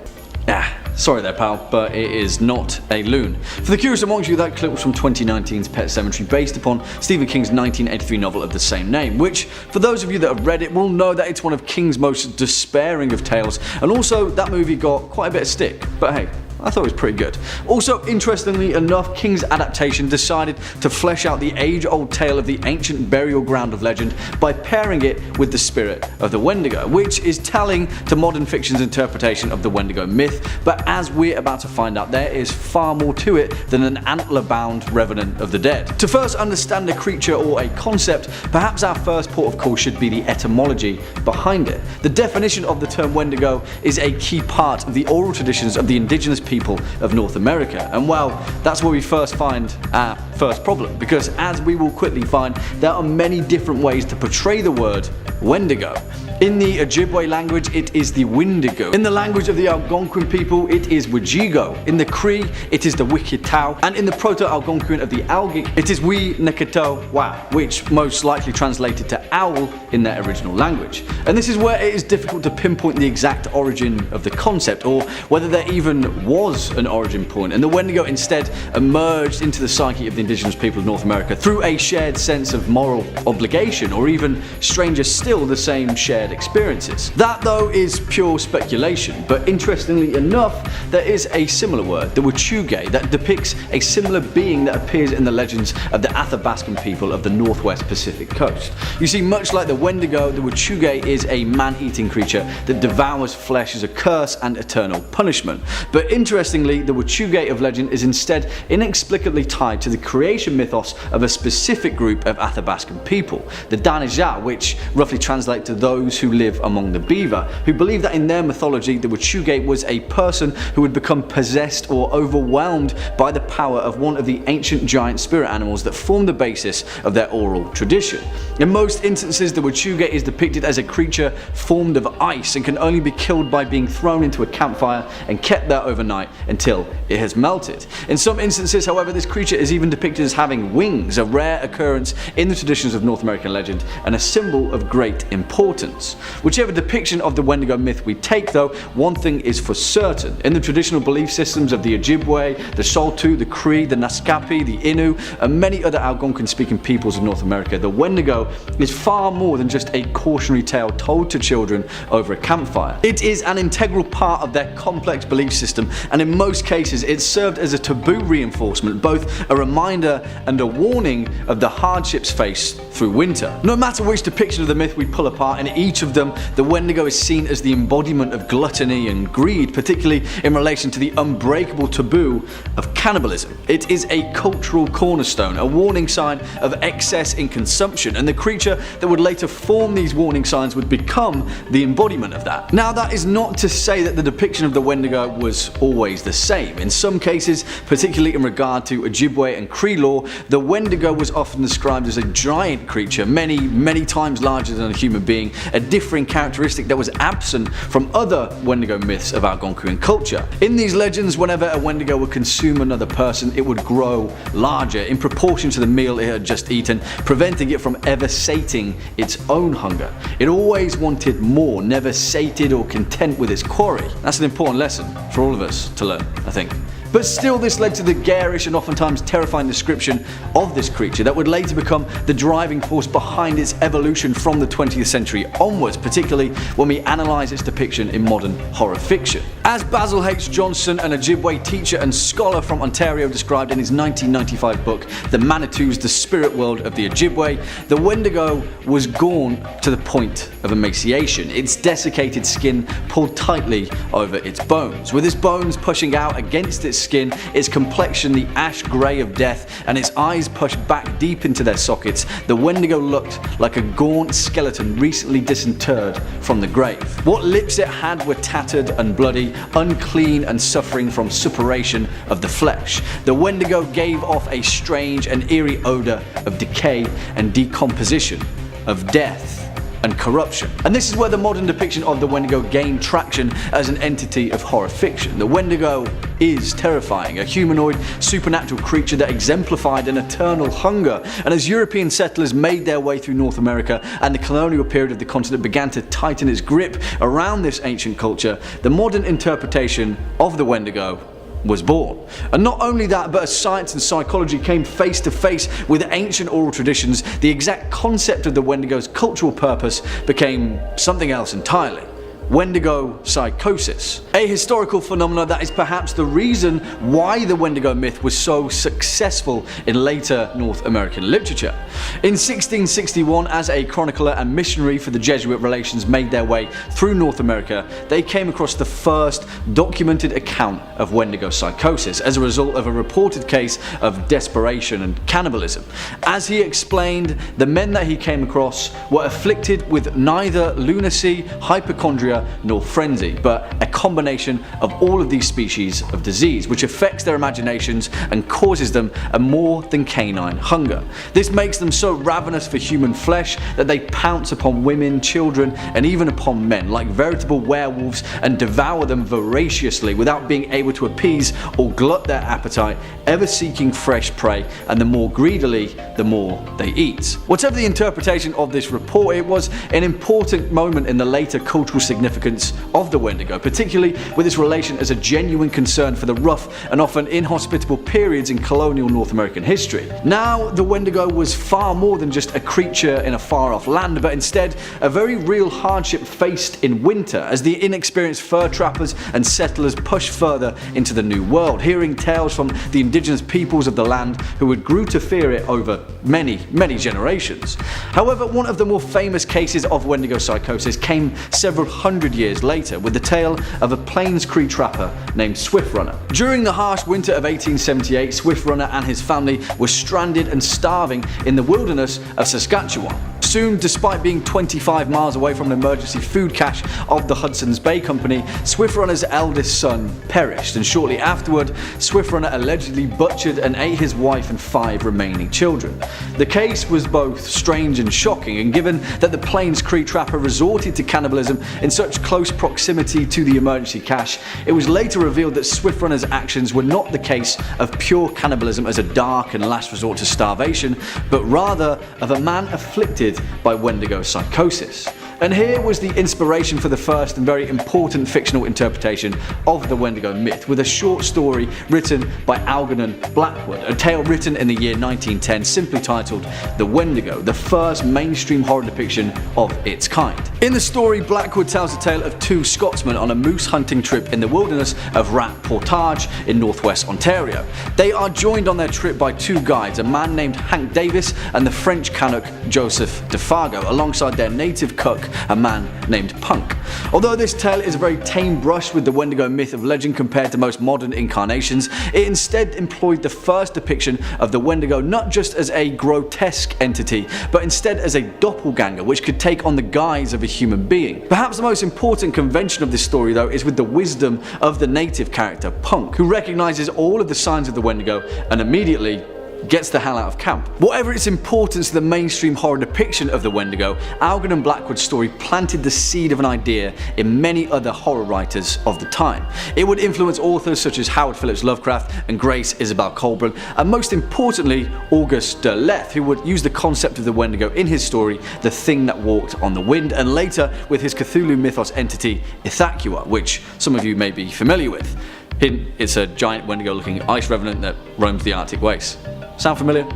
Sorry there, pal, but it is not a loon. For the curious amongst you, that clip was from 2019's Pet Sematary, based upon Stephen King's 1983 novel of the same name, which, for those of you that have read it, will know that it's one of King's most despairing of tales, and also that movie got quite a bit of stick, but hey, I thought it was pretty good. Also, interestingly enough, King's adaptation decided to flesh out the age-old tale of the ancient burial ground of legend by pairing it with the spirit of the Wendigo, which is telling to modern fiction's interpretation of the Wendigo myth, but as we're about to find out, there is far more to it than an antler-bound revenant of the dead. To first understand a creature or a concept, perhaps our first port of call should be the etymology behind it. The definition of the term Wendigo is a key part of the oral traditions of the indigenous people of North America, and well, that's where we first find our first problem, because as we will quickly find, there are many different ways to portray the word Wendigo. In the Ojibwe language, it is the Windigo. In the language of the Algonquin people, it is Wajigo. In the Cree, it is the Wikitau. And in the Proto-Algonquin of the Algic, it is Wi Nekito Wa, which most likely translated to owl in their original language. And this is where it is difficult to pinpoint the exact origin of the concept, or whether there even was an origin point, and the Wendigo instead emerged into the psyche of the indigenous people of North America through a shared sense of moral obligation, or even stranger still, the same shared shared experiences. That though is pure speculation, but interestingly enough, there is a similar word, the Wachuge, that depicts a similar being that appears in the legends of the Athabascan people of the northwest Pacific coast. You see, much like the Wendigo, the Wachuge is a man-eating creature that devours flesh as a curse and eternal punishment. But interestingly, the Wachuge of legend is instead inexplicably tied to the creation mythos of a specific group of Athabascan people, the Danija, which roughly translate to those who live among the beaver, who believe that in their mythology the Wachuge was a person who would become possessed or overwhelmed by the power of one of the ancient giant spirit animals that form the basis of their oral tradition. In most instances, the Wachuge is depicted as a creature formed of ice and can only be killed by being thrown into a campfire and kept there overnight until it has melted. In some instances, however, this creature is even depicted as having wings, a rare occurrence in the traditions of North American legend and a symbol of great importance. Whichever depiction of the Wendigo myth we take though, one thing is for certain. In the traditional belief systems of the Ojibwe, the Sholto, the Cree, the Naskapi, the Innu, and many other Algonquin-speaking peoples of North America, the Wendigo is far more than just a cautionary tale told to children over a campfire. It is an integral part of their complex belief system, and in most cases it served as a taboo reinforcement, both a reminder and a warning of the hardships faced through winter. No matter which depiction of the myth we pull apart, in each of them the Wendigo is seen as the embodiment of gluttony and greed, particularly in relation to the unbreakable taboo of cannibalism. It is a cultural cornerstone, a warning sign of excess in consumption, and the creature that would later form these warning signs would become the embodiment of that. Now, that is not to say that the depiction of the Wendigo was always the same. In some cases, particularly in regard to Ojibwe and Cree lore, the Wendigo was often described as a giant creature, many times larger than a human being, a differing characteristic that was absent from other Wendigo myths of Algonquin culture. In these legends, whenever a Wendigo would consume another person, it would grow larger in proportion to the meal it had just eaten, preventing it from ever sating its own hunger. It always wanted more, never sated or content with its quarry. That's an important lesson for all of us to learn, I think. But still, this led to the garish and oftentimes terrifying description of this creature that would later become the driving force behind its evolution from the 20th century onwards, particularly when we analyse its depiction in modern horror fiction. As Basil H. Johnson, an Ojibwe teacher and scholar from Ontario, described in his 1995 book The Manitous, the Spirit World of the Ojibwe, the Wendigo was gaunt to the point of emaciation, its desiccated skin pulled tightly over its bones. With its bones pushing out against its skin, its complexion the ash grey of death, and its eyes pushed back deep into their sockets, the Wendigo looked like a gaunt skeleton recently disinterred from the grave. What lips it had were tattered and bloody, unclean and suffering from suppuration of the flesh. The Wendigo gave off a strange and eerie odour of decay and decomposition, of death and corruption. And this is where the modern depiction of the Wendigo gained traction as an entity of horror fiction. The Wendigo is terrifying, a humanoid, supernatural creature that exemplified an eternal hunger. And as European settlers made their way through North America and the colonial period of the continent began to tighten its grip around this ancient culture, the modern interpretation of the Wendigo was born. And not only that, but as science and psychology came face to face with ancient oral traditions, the exact concept of the Wendigo's cultural purpose became something else entirely. Wendigo psychosis, a historical phenomenon that is perhaps the reason why the Wendigo myth was so successful in later North American literature. In 1661, as a chronicler and missionary for the Jesuit relations made their way through North America, they came across the first documented account of Wendigo psychosis as a result of a reported case of desperation and cannibalism. As he explained, the men that he came across were afflicted with neither lunacy, hypochondria, nor frenzy, but a combination of all of these species of disease, which affects their imaginations and causes them a more than canine hunger. This makes them so ravenous for human flesh that they pounce upon women, children, and even upon men like veritable werewolves and devour them voraciously without being able to appease or glut their appetite, ever seeking fresh prey, and the more greedily, the more they eat. Whatever the interpretation of this report, it was an important moment in the later cultural significance significance of the Wendigo, particularly with its relation as a genuine concern for the rough and often inhospitable periods in colonial North American history. Now, the Wendigo was far more than just a creature in a far-off land, but instead a very real hardship faced in winter as the inexperienced fur trappers and settlers pushed further into the New World, hearing tales from the indigenous peoples of the land who would grew to fear it over many generations. However, one of the more famous cases of Wendigo psychosis came several hundred years later with the tale of a Plains Cree trapper named Swiftrunner. During the harsh winter of 1878, Swiftrunner and his family were stranded and starving in the wilderness of Saskatchewan. Soon, despite being 25 miles away from an emergency food cache of the Hudson's Bay Company, Swiftrunner's eldest son perished, and shortly afterward, Swiftrunner allegedly butchered and ate his wife and 5 remaining children. The case was both strange and shocking, and given that the Plains Cree trapper resorted to cannibalism in such close proximity to the emergency cache, it was later revealed that Swiftrunner's actions were not the case of pure cannibalism as a dark and last resort to starvation, but rather of a man afflicted by Wendigo psychosis. And here was the inspiration for the first and very important fictional interpretation of the Wendigo myth, with a short story written by Algernon Blackwood, a tale written in the year 1910 simply titled The Wendigo, the first mainstream horror depiction of its kind. In the story, Blackwood tells the tale of 2 Scotsmen on a moose hunting trip in the wilderness of Rat Portage in northwest Ontario. They are joined on their trip by 2 guides, a man named Hank Davis and the French Canuck Joseph Defargo, alongside their native cook, a man named Punk. Although this tale is a very tame brush with the Wendigo myth of legend compared to most modern incarnations, it instead employed the first depiction of the Wendigo not just as a grotesque entity, but instead as a doppelganger which could take on the guise of a human being. Perhaps the most important convention of this story, though, is with the wisdom of the native character Punk, who recognizes all of the signs of the Wendigo and immediately gets the hell out of camp. Whatever its importance to the mainstream horror depiction of the Wendigo, Algernon Blackwood's story planted the seed of an idea in many other horror writers of the time. It would influence authors such as Howard Phillips Lovecraft and Grace Isabel Colburn, and most importantly, Auguste Derleth, who would use the concept of the Wendigo in his story The Thing That Walked on the Wind, and later with his Cthulhu mythos entity Ithaqua, which some of you may be familiar with. Hint, it's a giant Wendigo-looking ice revenant that roams the Arctic wastes. Sound familiar?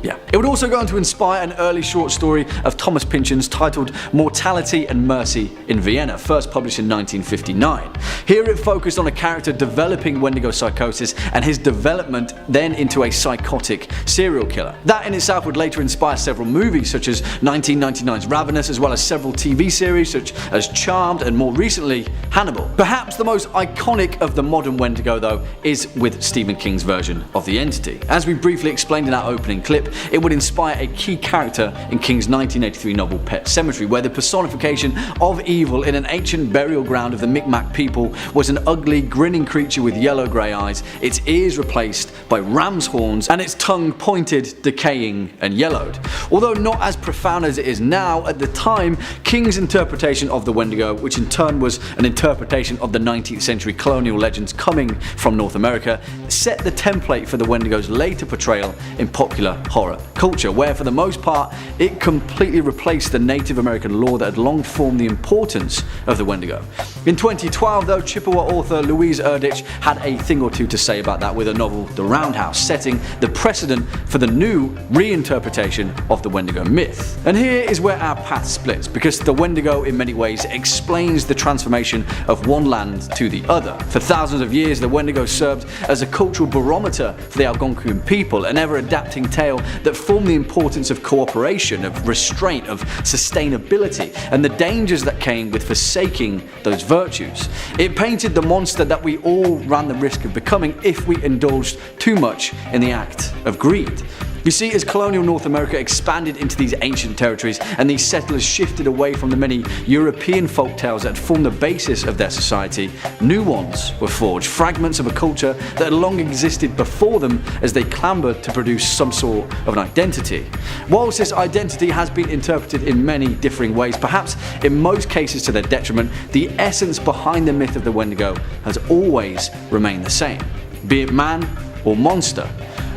Yeah. It would also go on to inspire an early short story of Thomas Pynchon's titled Mortality and Mercy in Vienna, first published in 1959. Here it focused on a character developing Wendigo psychosis and his development then into a psychotic serial killer. That in itself would later inspire several movies such as 1999's Ravenous, as well as several TV series such as Charmed and more recently Hannibal. Perhaps the most iconic of the modern Wendigo, though, is with Stephen King's version of the entity. As we briefly explained in our opening clip, it would inspire a key character in King's 1983 novel Pet Sematary, where the personification of evil in an ancient burial ground of the Micmac people was an ugly, grinning creature with yellow-grey eyes, its ears replaced by ram's horns, and its tongue pointed, decaying, and yellowed. Although not as profound as it is now, at the time, King's interpretation of the Wendigo, which in turn was an interpretation of the 19th century colonial legends coming from North America, set the template for the Wendigo's later portrayal in popular horror culture, where for the most part it completely replaced the Native American lore that had long formed the importance of the Wendigo. In 2012, though, Chippewa author Louise Erdrich had a thing or two to say about that with a novel The Roundhouse, setting the precedent for the new reinterpretation of the Wendigo myth. And here is where our path splits, because the Wendigo in many ways explains the transformation of one land to the other. For thousands of years, the Wendigo served as a cultural barometer for the Algonquian people, an ever-adapting tale that formed the importance of cooperation, of restraint, of sustainability, and the dangers that came with forsaking those virtues. It painted the monster that we all ran the risk of becoming if we indulged too much in the act of greed. You see, as colonial North America expanded into these ancient territories and these settlers shifted away from the many European folktales that had formed the basis of their society, new ones were forged, fragments of a culture that had long existed before them as they clambered to produce some sort of an identity. Whilst this identity has been interpreted in many differing ways, perhaps in most cases to their detriment, the essence behind the myth of the Wendigo has always remained the same. Be it man or monster,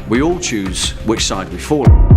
we all choose which side we fall on.